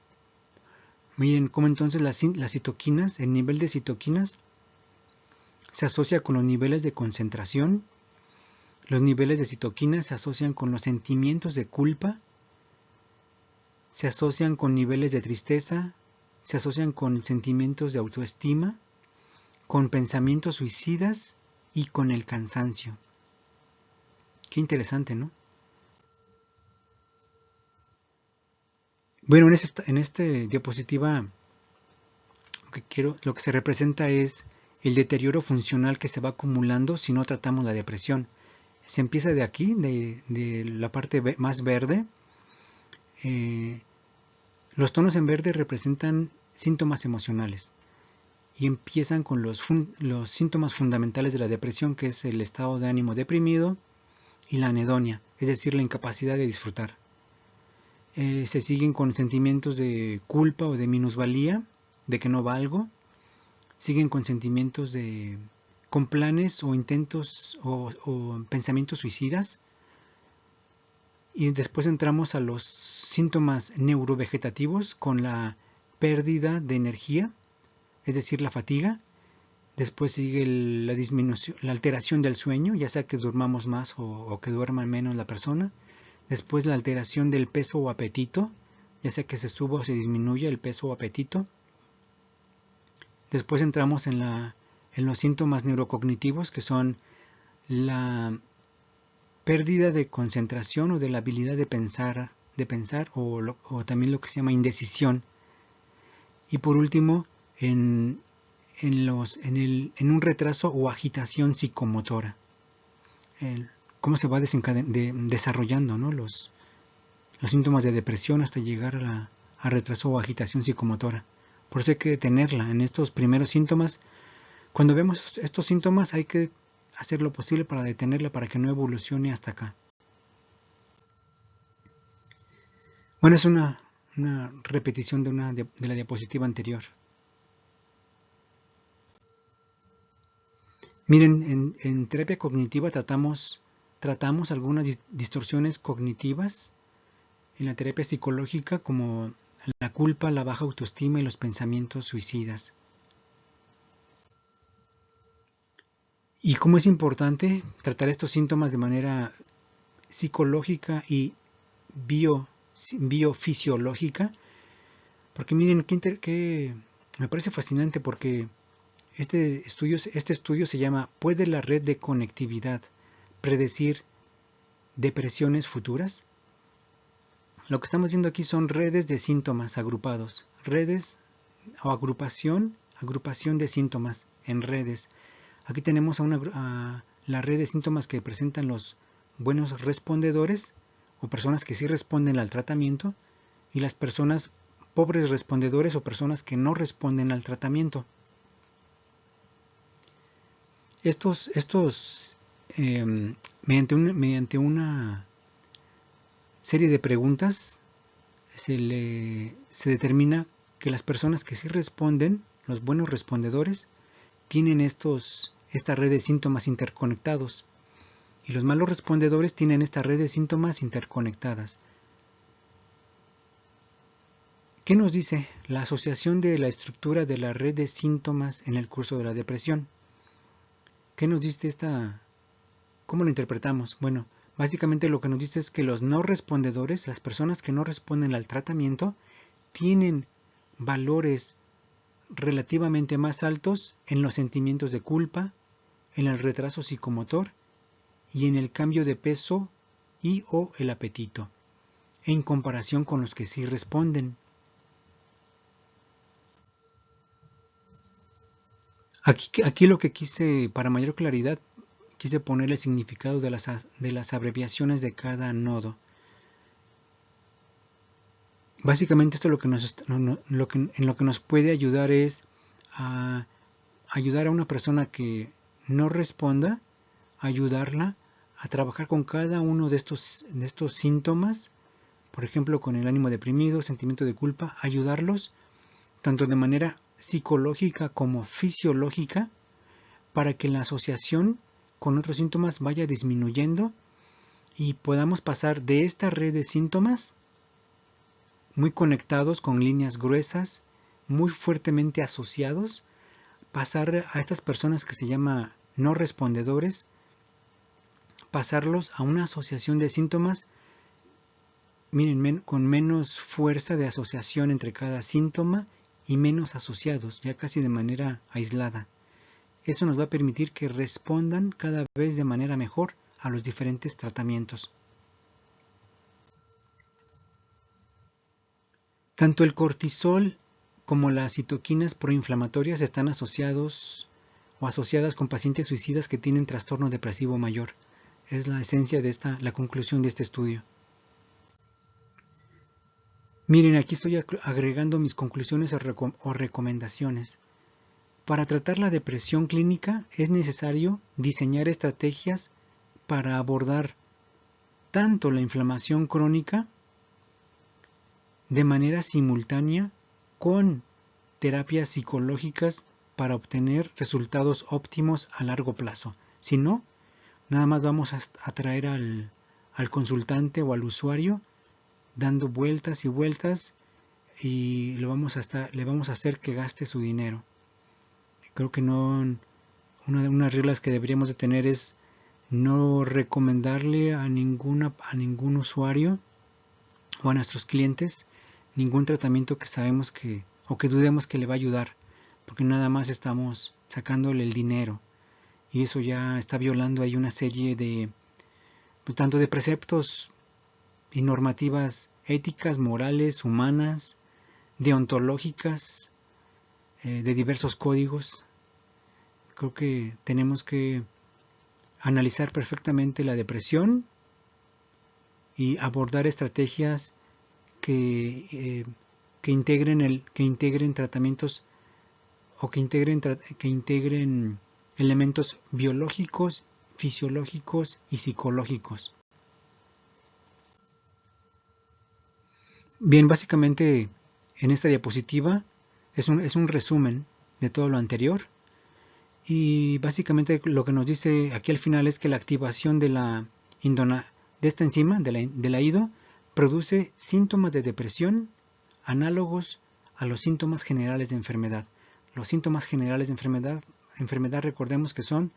Miren cómo entonces las citoquinas, el nivel de citoquinas se asocia con los niveles de concentración. Los niveles de citoquinas se asocian con los sentimientos de culpa, se asocian con niveles de tristeza, se asocian con sentimientos de autoestima, con pensamientos suicidas y con el cansancio. Qué interesante, ¿no? Bueno, en esta diapositiva lo que se representa es el deterioro funcional que se va acumulando si no tratamos la depresión. Se empieza de aquí, de la parte más verde. Los tonos en verde representan síntomas emocionales y empiezan con los síntomas fundamentales de la depresión, que es el estado de ánimo deprimido y la anedonia, es decir, la incapacidad de disfrutar. Se siguen con sentimientos de culpa o de minusvalía, de que no valgo. Siguen con sentimientos con planes o intentos o pensamientos suicidas. Y después entramos a los síntomas neurovegetativos con la pérdida de energía, es decir, la fatiga. Después sigue la disminución, la alteración del sueño, ya sea que durmamos más o que duerma menos la persona. Después la alteración del peso o apetito, ya sea que se suba o se disminuya el peso o apetito. Después entramos en los síntomas neurocognitivos, que son la pérdida de concentración o de la habilidad de pensar o también lo que se llama indecisión. Y por último, en un retraso o agitación psicomotora. Cómo se va desarrollando, ¿no? los síntomas de depresión hasta llegar a retraso o agitación psicomotora. Por eso hay que detenerla en estos primeros síntomas. Cuando vemos estos síntomas hay que hacer lo posible para detenerla, para que no evolucione hasta acá. Bueno, es una repetición de la diapositiva anterior. Miren, en terapia cognitiva tratamos algunas distorsiones cognitivas. En la terapia psicológica, como la culpa, la baja autoestima y los pensamientos suicidas. Y cómo es importante tratar estos síntomas de manera psicológica y biofisiológica, porque miren, que me parece fascinante, porque este estudio se llama ¿Puede la red de conectividad predecir depresiones futuras? Lo que estamos viendo aquí son redes de síntomas agrupados, redes o agrupación agrupación de síntomas en redes. Aquí tenemos a la red de síntomas que presentan los buenos respondedores o personas que sí responden al tratamiento y las personas pobres respondedores o personas que no responden al tratamiento. Mediante una serie de preguntas se determina que las personas que sí responden, los buenos respondedores, tienen esta red de síntomas interconectados y los malos respondedores tienen esta red de síntomas interconectadas. ¿Qué nos dice la asociación de la estructura de la red de síntomas en el curso de la depresión? ¿Qué nos dice cómo lo interpretamos? Bueno, básicamente lo que nos dice es que los no respondedores, las personas que no responden al tratamiento, tienen valores relativamente más altos en los sentimientos de culpa, en el retraso psicomotor y en el cambio de peso y o el apetito, en comparación con los que sí responden. Aquí lo que quise, para mayor claridad, quise poner el significado de las abreviaciones de cada nodo. Básicamente esto en lo que nos puede ayudar es a ayudar a una persona que no responda, ayudarla a trabajar con cada uno de estos síntomas, por ejemplo con el ánimo deprimido, sentimiento de culpa, ayudarlos tanto de manera psicológica como fisiológica para que la asociación con otros síntomas vaya disminuyendo y podamos pasar de esta red de síntomas muy conectados con líneas gruesas, muy fuertemente asociados, pasar a estas personas que se llama no respondedores, pasarlos a una asociación de síntomas, miren, con menos fuerza de asociación entre cada síntoma y menos asociados, ya casi de manera aislada. Eso nos va a permitir que respondan cada vez de manera mejor a los diferentes tratamientos. Tanto el cortisol como las citoquinas proinflamatorias están asociados o asociadas con pacientes suicidas que tienen trastorno depresivo mayor. Es la esencia de la conclusión de este estudio. Miren, aquí estoy agregando mis conclusiones o recomendaciones. Para tratar la depresión clínica es necesario diseñar estrategias para abordar tanto la inflamación crónica de manera simultánea con terapias psicológicas para obtener resultados óptimos a largo plazo. Si no, nada más vamos a atraer al consultante o al usuario dando vueltas y vueltas y le vamos a hacer que gaste su dinero. Creo que no, una de unas reglas que deberíamos de tener es no recomendarle a ningún usuario o a nuestros clientes ningún tratamiento que sabemos o que dudemos que le va a ayudar, porque nada más estamos sacándole el dinero y eso ya está violando ahí una serie de tanto de preceptos y normativas éticas, morales, humanas, deontológicas, de diversos códigos. Creo que tenemos que analizar perfectamente la depresión y abordar estrategias que integren tratamientos o que integren elementos biológicos, fisiológicos y psicológicos. Bien, básicamente en esta diapositiva es un resumen de todo lo anterior y básicamente lo que nos dice aquí al final es que la activación de esta enzima, de la IDO, produce síntomas de depresión análogos a los síntomas generales de enfermedad. Los síntomas generales de enfermedad recordemos que son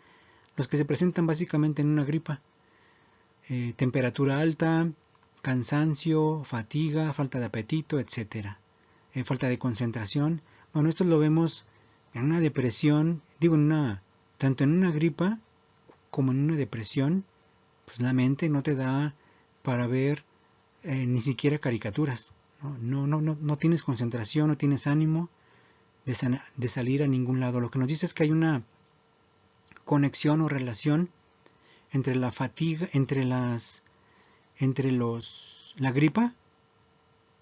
los que se presentan básicamente en una gripa. Temperatura alta, cansancio, fatiga, falta de apetito, etc. Falta de concentración. Bueno, esto lo vemos en una depresión, tanto en una gripa como en una depresión, pues la mente no te da para ver ni siquiera caricaturas. No tienes concentración, no tienes ánimo, de salir a ningún lado. Lo que nos dice es que hay una conexión o relación entre la fatiga, la gripa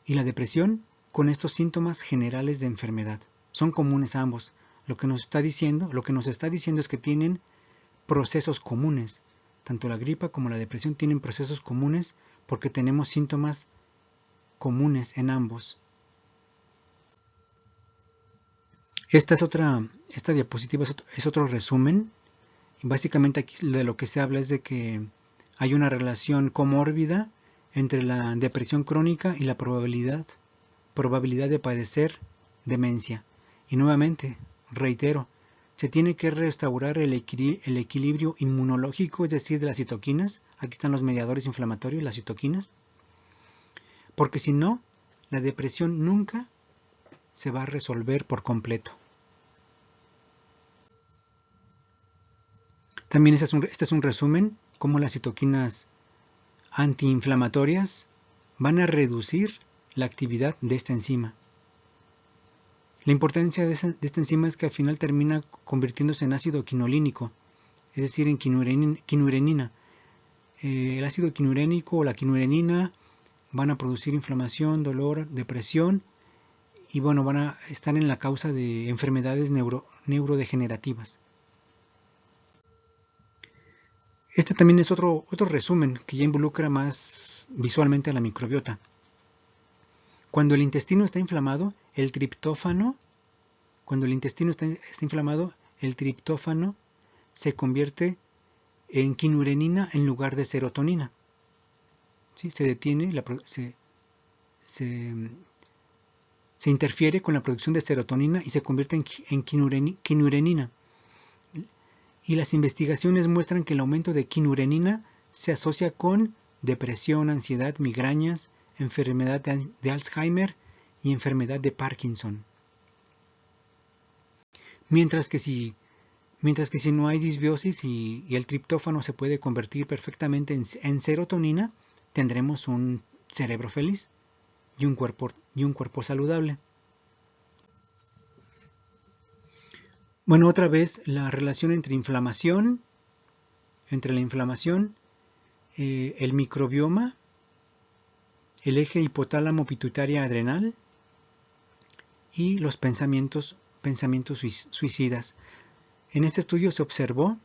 y la depresión con estos síntomas generales de enfermedad. Son comunes a ambos. Lo que nos está diciendo es que tienen procesos comunes. Tanto la gripa como la depresión tienen procesos comunes porque tenemos síntomas comunes en ambos. Esta diapositiva es otro resumen. Y básicamente aquí de lo que se habla es de que hay una relación comórbida entre la depresión crónica y la probabilidad de padecer demencia. Y nuevamente, reitero, se tiene que restaurar el equilibrio inmunológico, es decir, de las citoquinas. Aquí están los mediadores inflamatorios, las citoquinas. Porque si no, la depresión nunca se va a resolver por completo. También este es un resumen cómo las citoquinas antiinflamatorias van a reducir la actividad de esta enzima. La importancia de esta enzima es que al final termina convirtiéndose en ácido quinolínico, es decir, en quinurenina. El ácido quinurénico o la quinurenina van a producir inflamación, dolor, depresión y bueno, van a estar en la causa de enfermedades neurodegenerativas. Este también es otro resumen que ya involucra más visualmente a la microbiota. Cuando el intestino está inflamado, el triptófano se convierte en quinurenina en lugar de serotonina. ¿Sí? Se detiene, se interfiere con la producción de serotonina y se convierte en quinurenina. Y las investigaciones muestran que el aumento de quinurenina se asocia con depresión, ansiedad, migrañas, enfermedad de Alzheimer y enfermedad de Parkinson. Mientras que si no hay disbiosis y el triptófano se puede convertir perfectamente en serotonina, tendremos un cerebro feliz y un cuerpo saludable. Bueno, otra vez la relación entre la inflamación, el microbioma, el eje hipotálamo pituitaria adrenal y los pensamientos suicidas. En este estudio se observó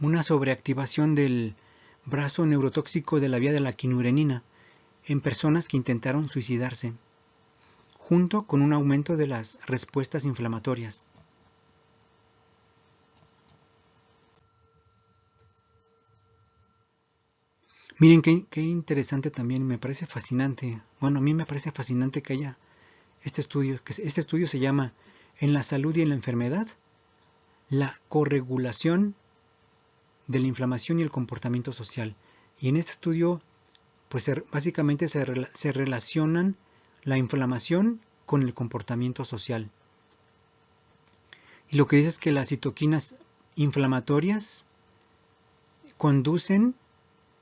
una sobreactivación del brazo neurotóxico de la vía de la quinurenina en personas que intentaron suicidarse, junto con un aumento de las respuestas inflamatorias. Miren qué interesante también, me parece fascinante. Bueno, a mí me parece fascinante que haya este estudio, se llama En la salud y en la enfermedad, la corregulación de la inflamación y el comportamiento social. Y en este estudio, pues básicamente se relacionan la inflamación con el comportamiento social. Y lo que dice es que las citoquinas inflamatorias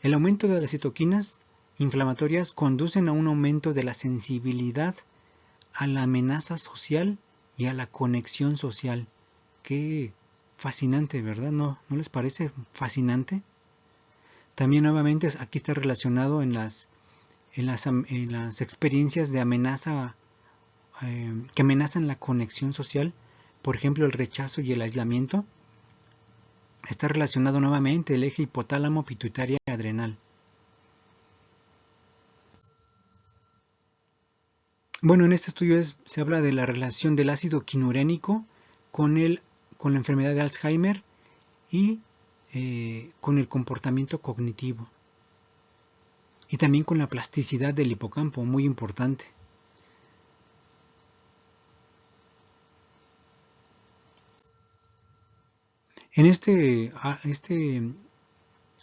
el aumento de las citoquinas inflamatorias conducen a un aumento de la sensibilidad a la amenaza social y a la conexión social. Qué fascinante, ¿verdad? ¿No les parece fascinante? También nuevamente aquí está relacionado en las experiencias de amenaza que amenazan la conexión social, por ejemplo el rechazo y el aislamiento. Está relacionado nuevamente el eje hipotálamo pituitaria adrenal. Bueno, en este estudio se habla de la relación del ácido quinurénico con la enfermedad de Alzheimer y con el comportamiento cognitivo. Y también con la plasticidad del hipocampo, muy importante. En este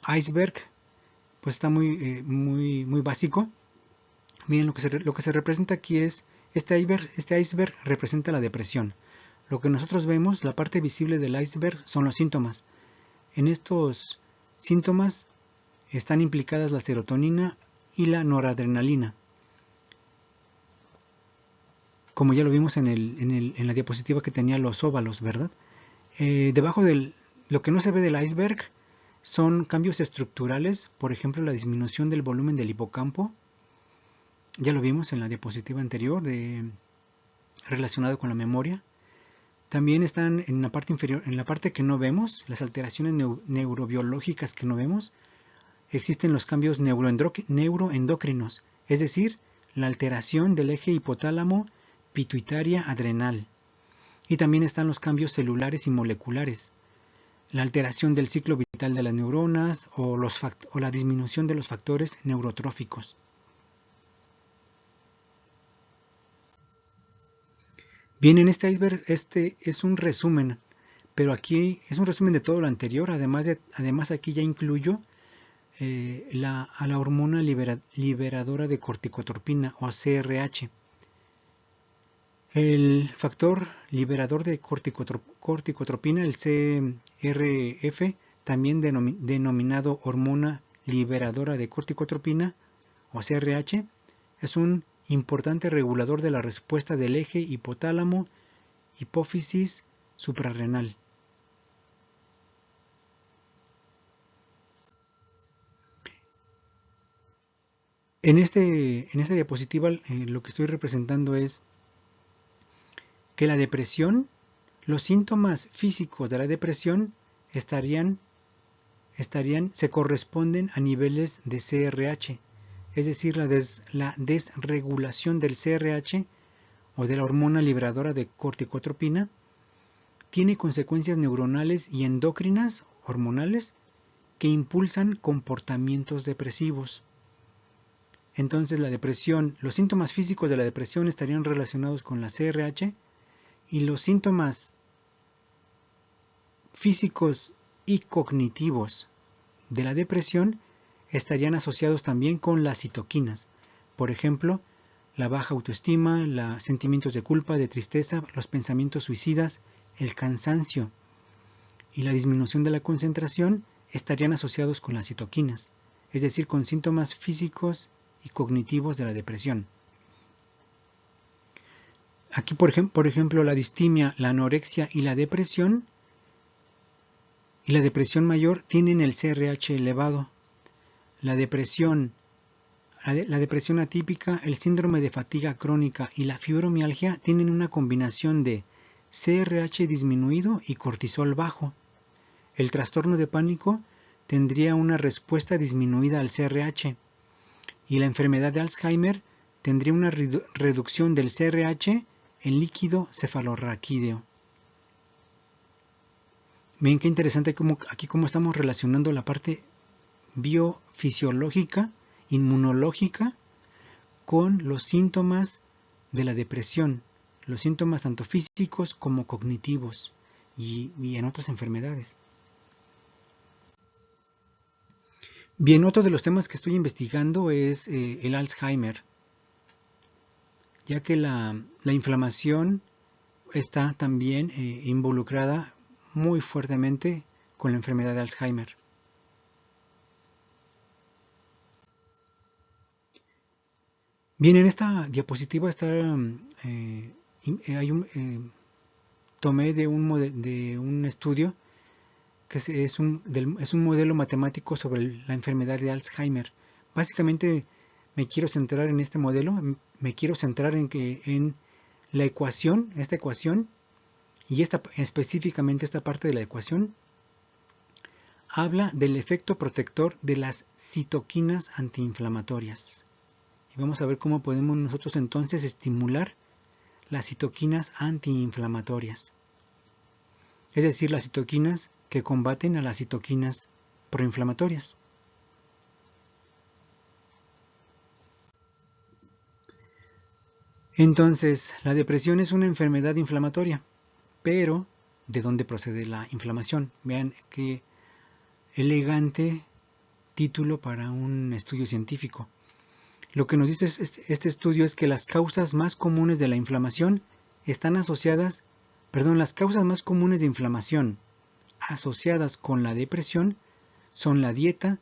iceberg, pues está muy básico. Miren, lo que se representa aquí es, este iceberg representa la depresión. Lo que nosotros vemos, la parte visible del iceberg, son los síntomas. En estos síntomas están implicadas la serotonina y la noradrenalina. como ya lo vimos en la diapositiva que tenía los óvalos, ¿verdad? Debajo de lo que no se ve del iceberg son cambios estructurales, por ejemplo la disminución del volumen del hipocampo, ya lo vimos en la diapositiva anterior, relacionado con la memoria. También están en la parte inferior, en la parte que no vemos, las alteraciones neurobiológicas que no vemos. Existen los cambios neuroendocrinos, es decir, la alteración del eje hipotálamo pituitaria adrenal. Y también están los cambios celulares y moleculares, la alteración del ciclo vital de las neuronas o la disminución de los factores neurotróficos. Bien, en este iceberg este es un resumen, pero aquí es un resumen de todo lo anterior. Además aquí ya incluyo a la hormona liberadora de corticotropina o CRH. El factor liberador de corticotropina, el CRF, también denominado hormona liberadora de corticotropina o CRH, es un importante regulador de la respuesta del eje hipotálamo hipófisis suprarrenal. En esta diapositiva lo que estoy representando es que la depresión, los síntomas físicos de la depresión se corresponden a niveles de CRH, es decir, la desregulación del CRH o de la hormona liberadora de corticotropina tiene consecuencias neuronales y endocrinas hormonales que impulsan comportamientos depresivos. Entonces los síntomas físicos de la depresión estarían relacionados con la CRH y los síntomas físicos y cognitivos de la depresión estarían asociados también con las citoquinas. Por ejemplo, la baja autoestima, los sentimientos de culpa, de tristeza, los pensamientos suicidas, el cansancio y la disminución de la concentración estarían asociados con las citoquinas, es decir, con síntomas físicos y cognitivos de la depresión. Aquí, por ejemplo, la distimia, la anorexia y la depresión mayor tienen el CRH elevado. La depresión atípica, el síndrome de fatiga crónica y la fibromialgia tienen una combinación de CRH disminuido y cortisol bajo. El trastorno de pánico tendría una respuesta disminuida al CRH y la enfermedad de Alzheimer tendría una reducción del CRH en líquido cefalorraquídeo. Ven qué interesante aquí cómo estamos relacionando la parte biofisiológica, inmunológica, con los síntomas de la depresión, los síntomas tanto físicos como cognitivos y en otras enfermedades. Bien, otro de los temas que estoy investigando es el Alzheimer, ya que la inflamación está también involucrada muy fuertemente con la enfermedad de Alzheimer. Bien, en esta diapositiva tomé de un estudio que es un modelo matemático sobre la enfermedad de Alzheimer. Básicamente me quiero centrar en este modelo, me quiero centrar en la ecuación, esta ecuación, y específicamente esta parte de la ecuación habla del efecto protector de las citoquinas antiinflamatorias. Y vamos a ver cómo podemos nosotros entonces estimular las citoquinas antiinflamatorias. Es decir, las citoquinas que combaten a las citoquinas proinflamatorias. Entonces, la depresión es una enfermedad inflamatoria, pero ¿de dónde procede la inflamación? Vean qué elegante título para un estudio científico. Lo que nos dice este estudio es que las causas más comunes de la inflamación están asociadas, las causas más comunes de inflamación asociadas con la depresión son la dieta,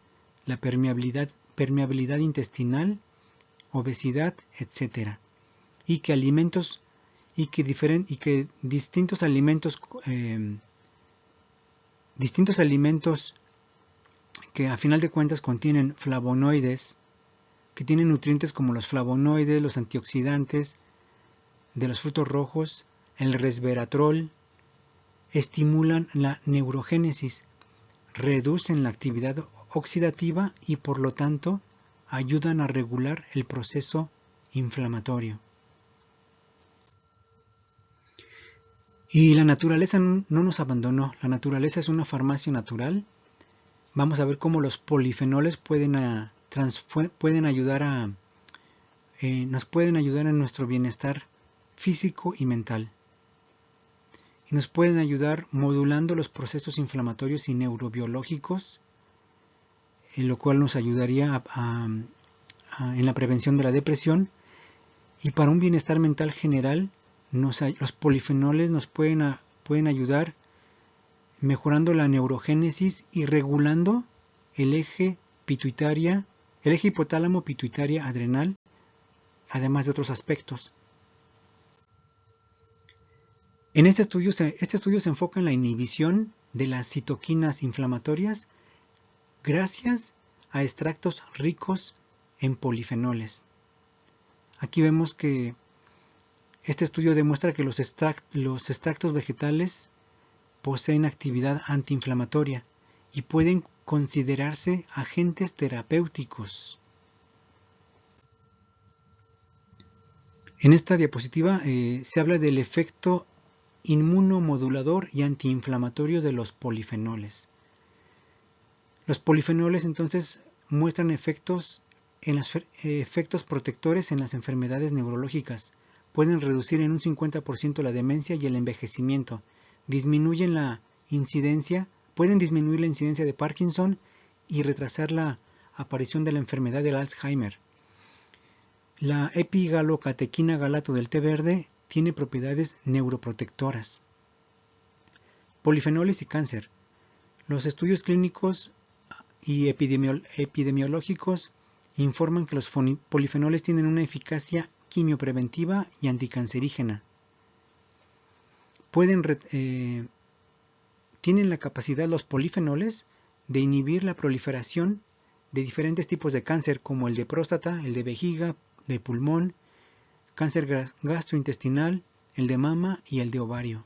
la permeabilidad intestinal, obesidad, etc. Y que alimentos y que distintos alimentos que a final de cuentas contienen flavonoides, que tienen nutrientes como los flavonoides, los antioxidantes de los frutos rojos, el resveratrol, estimulan la neurogénesis, reducen la actividad oxidativa y por lo tanto ayudan a regular el proceso inflamatorio. Y la naturaleza no nos abandonó, la naturaleza es una farmacia natural. Vamos a ver cómo los polifenoles nos pueden ayudar en nuestro bienestar físico y mental. Y nos pueden ayudar modulando los procesos inflamatorios y neurobiológicos, lo cual nos ayudaría en la prevención de la depresión. Y para un bienestar mental general, los polifenoles nos pueden ayudar mejorando la neurogénesis y regulando el eje hipotálamo pituitaria adrenal, además de otros aspectos. En este estudio se enfoca en la inhibición de las citoquinas inflamatorias gracias a extractos ricos en polifenoles. Aquí vemos que este estudio demuestra que los extractos vegetales poseen actividad antiinflamatoria y pueden considerarse agentes terapéuticos. En esta diapositiva se habla del efecto inmunomodulador y antiinflamatorio de los polifenoles. Los polifenoles entonces muestran efectos protectores en las enfermedades neurológicas. Pueden reducir en un 50% la demencia y el envejecimiento. Pueden disminuir la incidencia de Parkinson y retrasar la aparición de la enfermedad del Alzheimer. La epigalocatequina galato del té verde tiene propiedades neuroprotectoras. Polifenoles y cáncer. Los estudios clínicos y epidemiológicos informan que los polifenoles tienen una eficacia quimiopreventiva y anticancerígena. Tienen la capacidad los polifenoles de inhibir la proliferación de diferentes tipos de cáncer como el de próstata, el de vejiga, de pulmón, cáncer gastrointestinal, el de mama y el de ovario.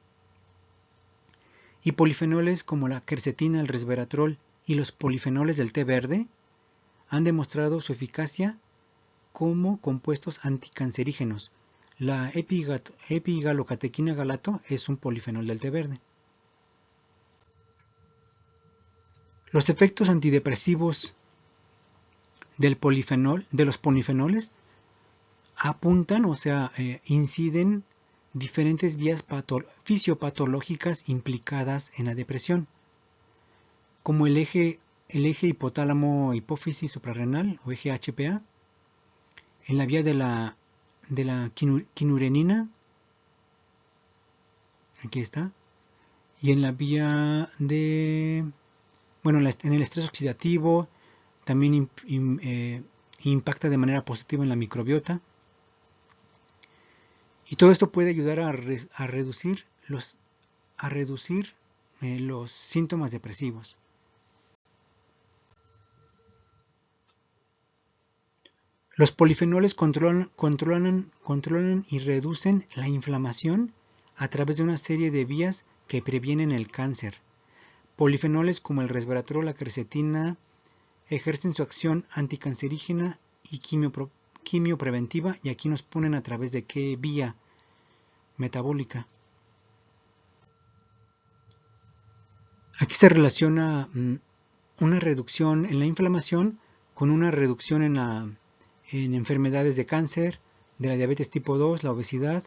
Y polifenoles como la quercetina, el resveratrol y los polifenoles del té verde han demostrado su eficacia como compuestos anticancerígenos. La epigalocatequina galato es un polifenol del té verde. Los efectos antidepresivos de los polifenoles apuntan, inciden diferentes vías fisiopatológicas implicadas en la depresión, como el eje hipotálamo hipófisis suprarrenal o eje HPA, en la vía de la quinurenina, aquí está, y en la vía en el estrés oxidativo, también impacta de manera positiva en la microbiota. Y todo esto puede ayudar a reducir los síntomas depresivos. Los polifenoles controlan y reducen la inflamación a través de una serie de vías que previenen el cáncer. Polifenoles como el resveratrol, la quercetina, ejercen su acción anticancerígena y quimiopreventiva, y aquí nos ponen a través de qué vía metabólica. Aquí se relaciona una reducción en la inflamación con una reducción en enfermedades de cáncer, de la diabetes tipo 2, la obesidad,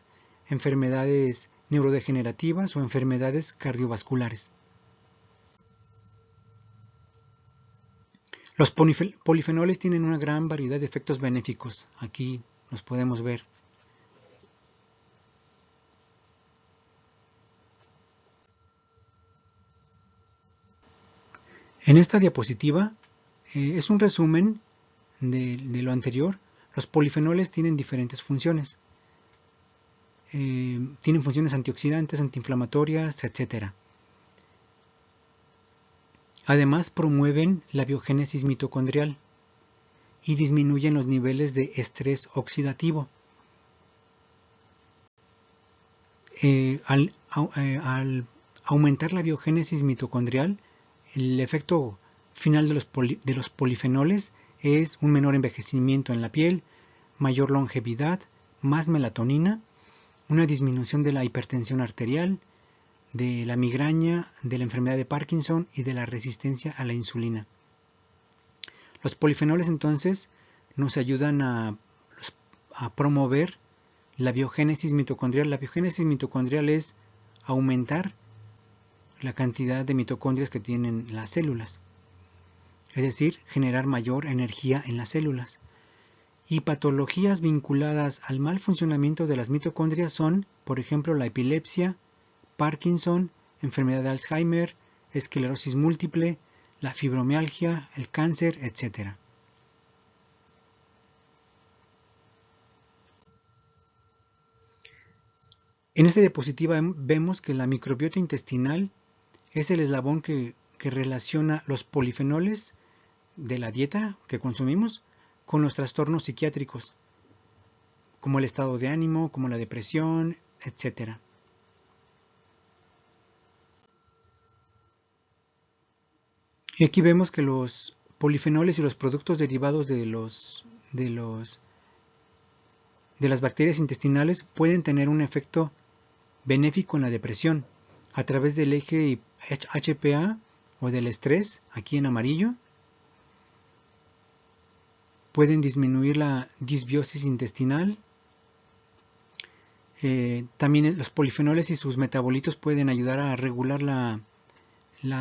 enfermedades neurodegenerativas o enfermedades cardiovasculares. Los polifenoles tienen una gran variedad de efectos benéficos. Aquí los podemos ver. En esta diapositiva es un resumen de lo anterior. Los polifenoles tienen diferentes funciones. tienen funciones antioxidantes, antiinflamatorias, etc. Además, promueven la biogénesis mitocondrial y disminuyen los niveles de estrés oxidativo. Al aumentar la biogénesis mitocondrial, el efecto final de los polifenoles es un menor envejecimiento en la piel, mayor longevidad, más melatonina, una disminución de la hipertensión arterial, de la migraña, de la enfermedad de Parkinson y de la resistencia a la insulina. Los polifenoles entonces nos ayudan a promover la biogénesis mitocondrial. La biogénesis mitocondrial es aumentar la cantidad de mitocondrias que tienen las células, es decir, generar mayor energía en las células. Y patologías vinculadas al mal funcionamiento de las mitocondrias son, por ejemplo, la epilepsia, Parkinson, enfermedad de Alzheimer, esclerosis múltiple, la fibromialgia, el cáncer, etc. En esta diapositiva vemos que la microbiota intestinal es el eslabón que relaciona los polifenoles de la dieta que consumimos con los trastornos psiquiátricos, como el estado de ánimo, como la depresión, etc. Y aquí vemos que los polifenoles y los productos derivados de las bacterias intestinales pueden tener un efecto benéfico en la depresión a través del eje HPA o del estrés, aquí en amarillo. Pueden disminuir la disbiosis intestinal. También los polifenoles y sus metabolitos pueden ayudar a regular la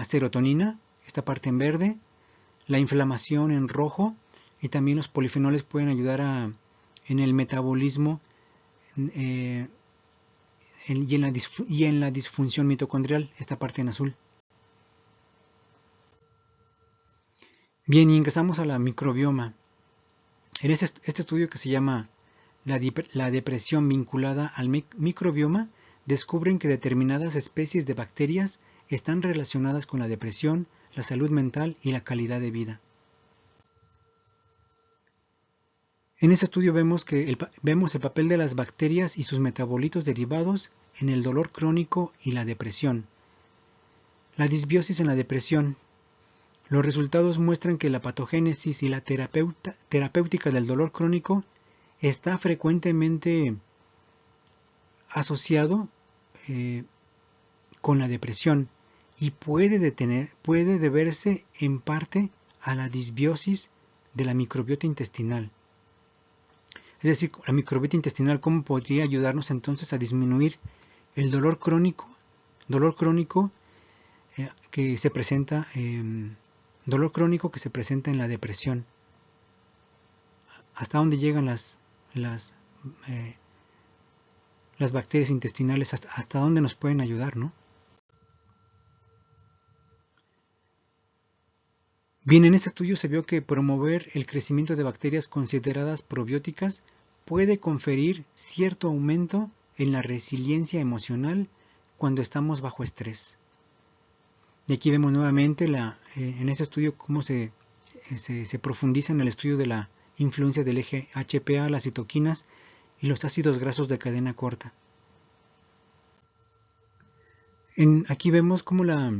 serotonina, esta parte en verde, la inflamación en rojo, y también los polifenoles pueden ayudar en el metabolismo y en la disfunción mitocondrial, esta parte en azul. Bien, ingresamos a la microbioma. En este estudio, que se llama la depresión vinculada al microbioma, descubren que determinadas especies de bacterias están relacionadas con la depresión, la salud mental y la calidad de vida. En este estudio vemos el papel de las bacterias y sus metabolitos derivados en el dolor crónico y la depresión. La disbiosis en la depresión. Los resultados muestran que la patogénesis y la terapéutica del dolor crónico está frecuentemente asociado con la depresión y puede deberse en parte a la disbiosis de la microbiota intestinal. Es decir, la microbiota intestinal, ¿cómo podría ayudarnos entonces a disminuir el dolor crónico que se presenta en la depresión? ¿Hasta dónde llegan las bacterias intestinales? ¿Hasta dónde nos pueden ayudar, no? Bien, en este estudio se vio que promover el crecimiento de bacterias consideradas probióticas puede conferir cierto aumento en la resiliencia emocional cuando estamos bajo estrés. Y aquí vemos nuevamente en este estudio cómo se profundiza en el estudio de la influencia del eje HPA, las citoquinas y los ácidos grasos de cadena corta. Aquí vemos cómo la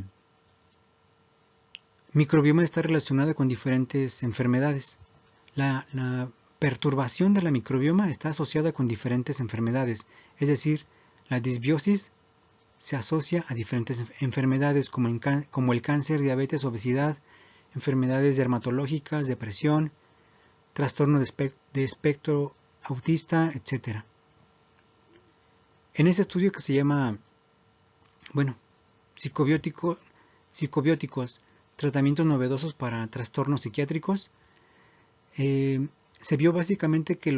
microbioma está relacionada con diferentes enfermedades. La perturbación de la microbioma está asociada con diferentes enfermedades, es decir, la disbiosis se asocia a diferentes enfermedades como el cáncer, diabetes, obesidad, enfermedades dermatológicas, depresión, trastorno de espectro autista, etc. En ese estudio que se llama, psicobióticos, tratamientos novedosos para trastornos psiquiátricos, se vio básicamente que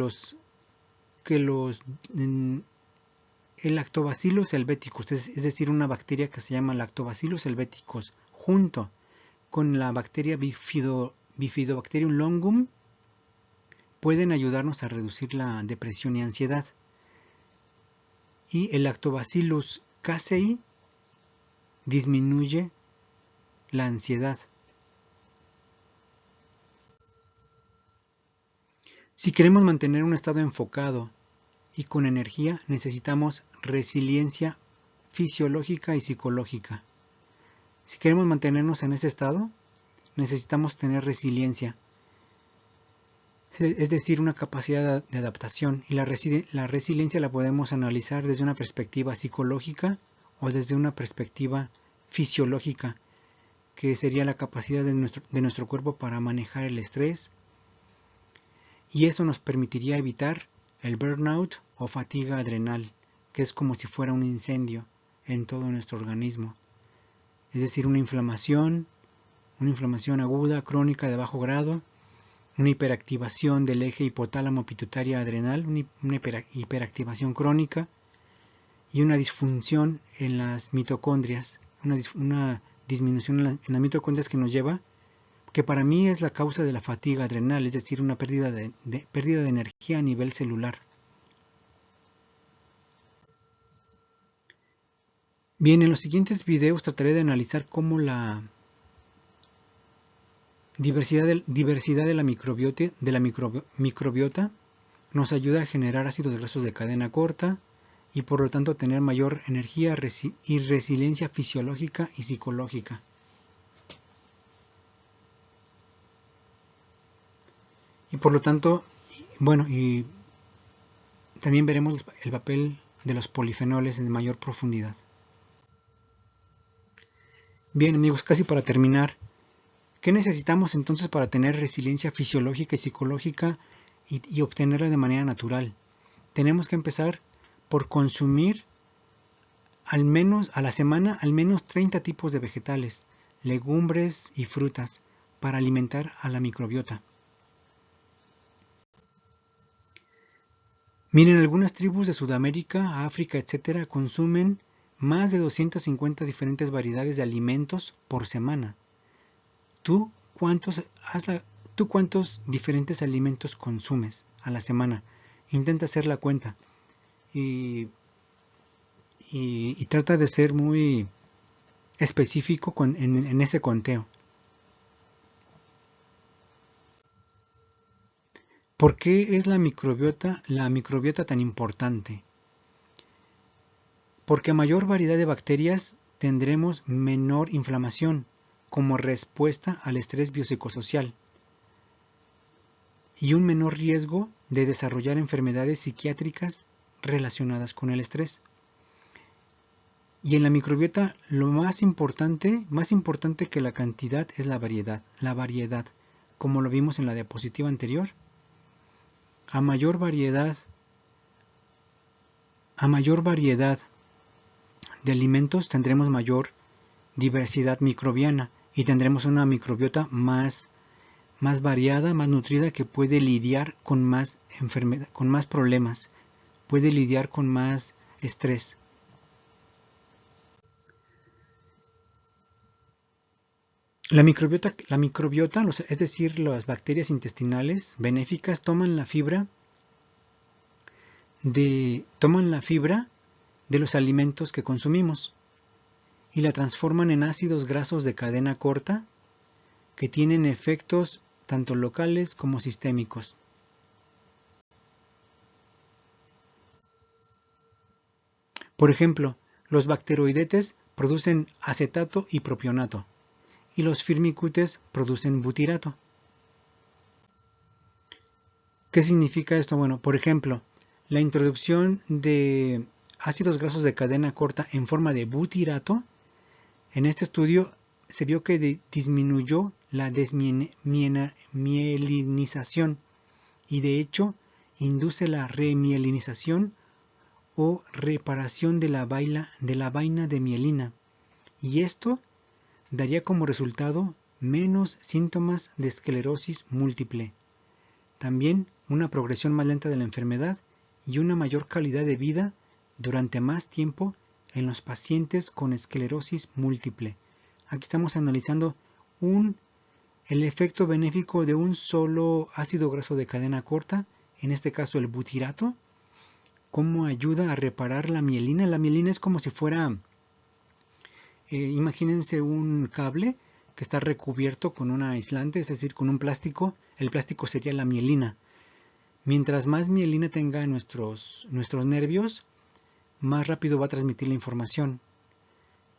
el Lactobacillus helveticus, es decir, una bacteria que se llama Lactobacillus helveticus, junto con la bacteria Bifidobacterium longum, pueden ayudarnos a reducir la depresión y ansiedad. y el Lactobacillus casei disminuye la ansiedad. Si queremos mantener un estado enfocado y con energía, necesitamos resiliencia fisiológica y psicológica. Si queremos mantenernos en ese estado, necesitamos tener resiliencia, es decir, una capacidad de adaptación, y la resiliencia la podemos analizar desde una perspectiva psicológica o desde una perspectiva fisiológica, que sería la capacidad de nuestro cuerpo para manejar el estrés, y eso nos permitiría evitar el burnout o fatiga adrenal, que es como si fuera un incendio en todo nuestro organismo, es decir, una inflamación aguda, crónica de bajo grado, una hiperactivación del eje hipotálamo pituitaria adrenal, una hiperactivación crónica y una disfunción en las mitocondrias, una disminución en las mitocondrias que nos lleva, que para mí es la causa de la fatiga adrenal, es decir, una pérdida de energía a nivel celular. Bien, en los siguientes videos trataré de analizar cómo la diversidad de la microbiota nos ayuda a generar ácidos grasos de cadena corta y por lo tanto tener mayor energía y resiliencia fisiológica y psicológica. Y por lo tanto, bueno, y también veremos el papel de los polifenoles en mayor profundidad. Bien, amigos, casi para terminar, ¿qué necesitamos entonces para tener resiliencia fisiológica y psicológica y obtenerla de manera natural? Tenemos que empezar por consumir al menos a la semana al menos 30 tipos de vegetales, legumbres y frutas para alimentar a la microbiota. Miren, algunas tribus de Sudamérica, África, etc. consumen más de 250 diferentes variedades de alimentos por semana. ¿Tú cuántos diferentes alimentos consumes a la semana? Intenta hacer la cuenta y trata de ser muy específico en ese conteo. ¿Por qué es la microbiota tan importante? Porque a mayor variedad de bacterias tendremos menor inflamación como respuesta al estrés biopsicosocial y un menor riesgo de desarrollar enfermedades psiquiátricas relacionadas con el estrés. Y en la microbiota lo más importante que la cantidad es la variedad, como lo vimos en la diapositiva anterior. A mayor variedad de alimentos tendremos mayor diversidad microbiana y tendremos una microbiota más variada, más nutrida, que puede lidiar con más problemas, puede lidiar con más estrés. La microbiota, es decir, las bacterias intestinales benéficas toman la fibra de los alimentos que consumimos y la transforman en ácidos grasos de cadena corta que tienen efectos tanto locales como sistémicos. Por ejemplo, los bacteroidetes producen acetato y propionato y los firmicutes producen butirato. ¿Qué significa esto? Bueno, por ejemplo, la introducción de ácidos grasos de cadena corta en forma de butirato, en este estudio se vio que disminuyó la desmielinización y de hecho induce la remielinización o reparación de la vaina de mielina, y esto daría como resultado menos síntomas de esclerosis múltiple, también una progresión más lenta de la enfermedad y una mayor calidad de vida durante más tiempo en los pacientes con esclerosis múltiple. Aquí estamos analizando el efecto benéfico de un solo ácido graso de cadena corta, en este caso el butirato, cómo ayuda a reparar la mielina. La mielina es como si fuera, imagínense un cable que está recubierto con un aislante, es decir, con un plástico. El plástico sería la mielina. Mientras más mielina tenga nuestros nervios, más rápido va a transmitir la información.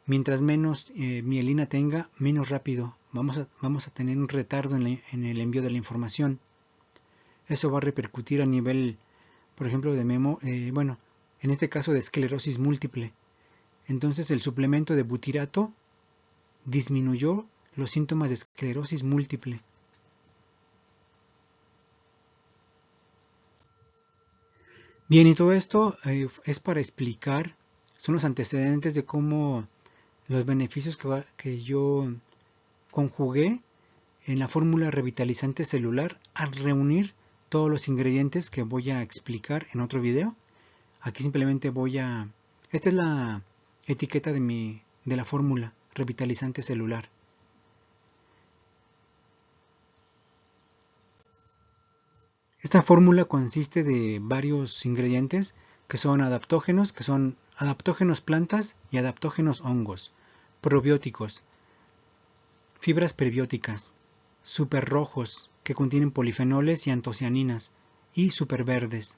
Mientras menos mielina tenga, menos rápido vamos a tener un retardo en el envío de la información. Eso va a repercutir a nivel, por ejemplo, de en este caso de esclerosis múltiple. Entonces el suplemento de butirato disminuyó los síntomas de esclerosis múltiple. Bien, y todo esto es para explicar, son los antecedentes de cómo los beneficios que yo conjugué en la fórmula revitalizante celular al reunir todos los ingredientes que voy a explicar en otro video. Aquí simplemente esta es la etiqueta de la fórmula revitalizante celular. Esta fórmula consiste de varios ingredientes que son adaptógenos plantas y adaptógenos hongos, probióticos, fibras prebióticas, superrojos que contienen polifenoles y antocianinas y superverdes.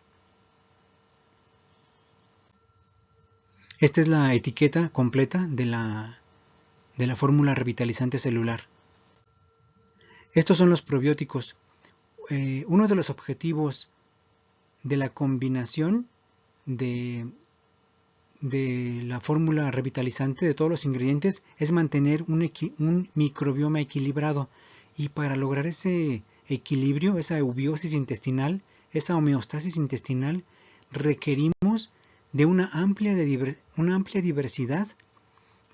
Esta es la etiqueta completa de la fórmula revitalizante celular. Estos son los probióticos. Uno de los objetivos de la combinación de la fórmula revitalizante de todos los ingredientes es mantener un microbioma equilibrado, y para lograr ese equilibrio, esa eubiosis intestinal, esa homeostasis intestinal, requerimos de una amplia diversidad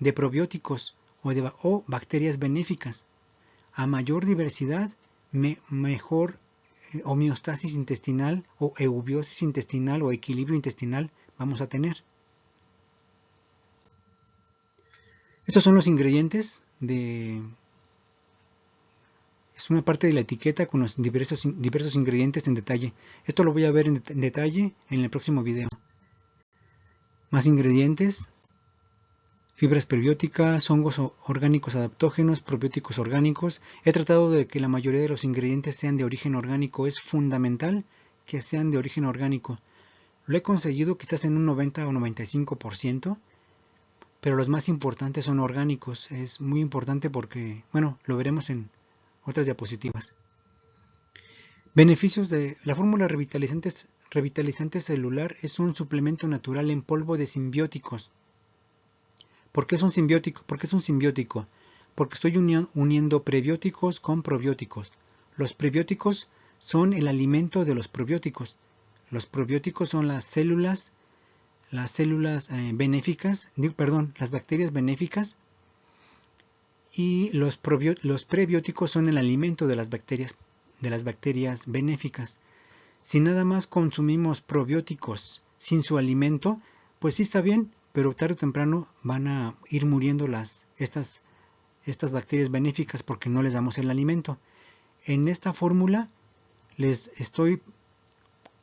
de probióticos o bacterias benéficas. A mayor diversidad, mejor homeostasis intestinal o eubiosis intestinal o equilibrio intestinal vamos a tener. Estos son los ingredientes es una parte de la etiqueta con los diversos ingredientes en detalle. Esto lo voy a ver en detalle en el próximo video. Más ingredientes: fibras prebióticas, hongos orgánicos adaptógenos, probióticos orgánicos. He tratado de que la mayoría de los ingredientes sean de origen orgánico. Es fundamental que sean de origen orgánico. Lo he conseguido quizás en un 90 o 95%, pero los más importantes son orgánicos. Es muy importante porque, bueno, lo veremos en otras diapositivas. Beneficios de la fórmula revitalizante celular: es un suplemento natural en polvo de simbióticos. ¿Por qué es un simbiótico? Porque estoy uniendo prebióticos con probióticos. Los prebióticos son el alimento de los probióticos. Los probióticos son las células benéficas, las bacterias benéficas, y los prebióticos son el alimento de las bacterias benéficas. Si nada más consumimos probióticos sin su alimento, pues sí está bien, pero tarde o temprano van a ir muriendo estas bacterias benéficas porque no les damos el alimento. En esta fórmula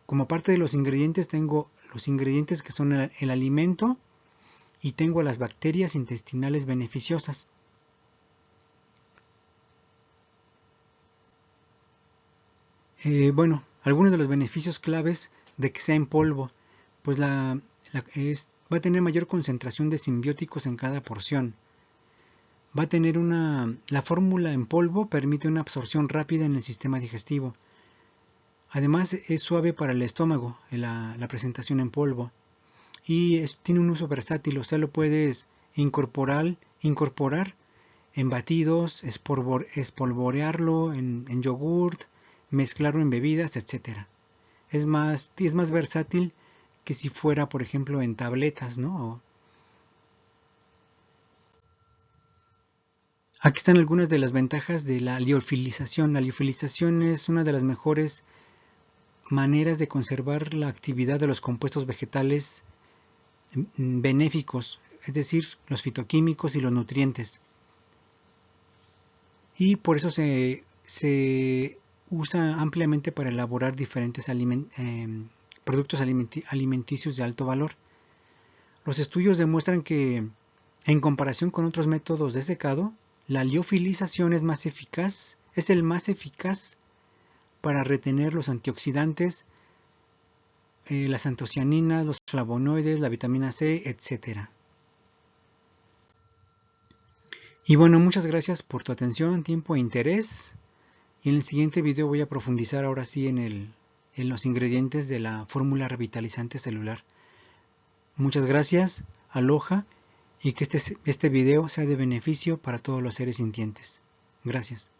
como parte de los ingredientes, tengo los ingredientes que son el alimento, y tengo las bacterias intestinales beneficiosas. Algunos de los beneficios claves de que sea en polvo: pues va a tener mayor concentración de simbióticos en cada porción. Va a tener la fórmula en polvo permite una absorción rápida en el sistema digestivo. Además es suave para el estómago, la presentación en polvo. Y tiene un uso versátil, o sea, lo puedes incorporar en batidos, espolvorearlo en yogurt, mezclarlo en bebidas, etc. Es más versátil que si fuera, por ejemplo, en tabletas, ¿no? Aquí están algunas de las ventajas de la liofilización. La liofilización es una de las mejores maneras de conservar la actividad de los compuestos vegetales benéficos, es decir, los fitoquímicos y los nutrientes. Y por eso se usa ampliamente para elaborar diferentes productos alimenticios de alto valor. Los estudios demuestran que, en comparación con otros métodos de secado, la liofilización es el más eficaz para retener los antioxidantes, las antocianinas, los flavonoides, la vitamina C, etc. Y bueno, muchas gracias por tu atención, tiempo e interés. Y en el siguiente video voy a profundizar ahora sí en los ingredientes de la fórmula revitalizante celular. Muchas gracias, aloha, y que este video sea de beneficio para todos los seres sintientes. Gracias.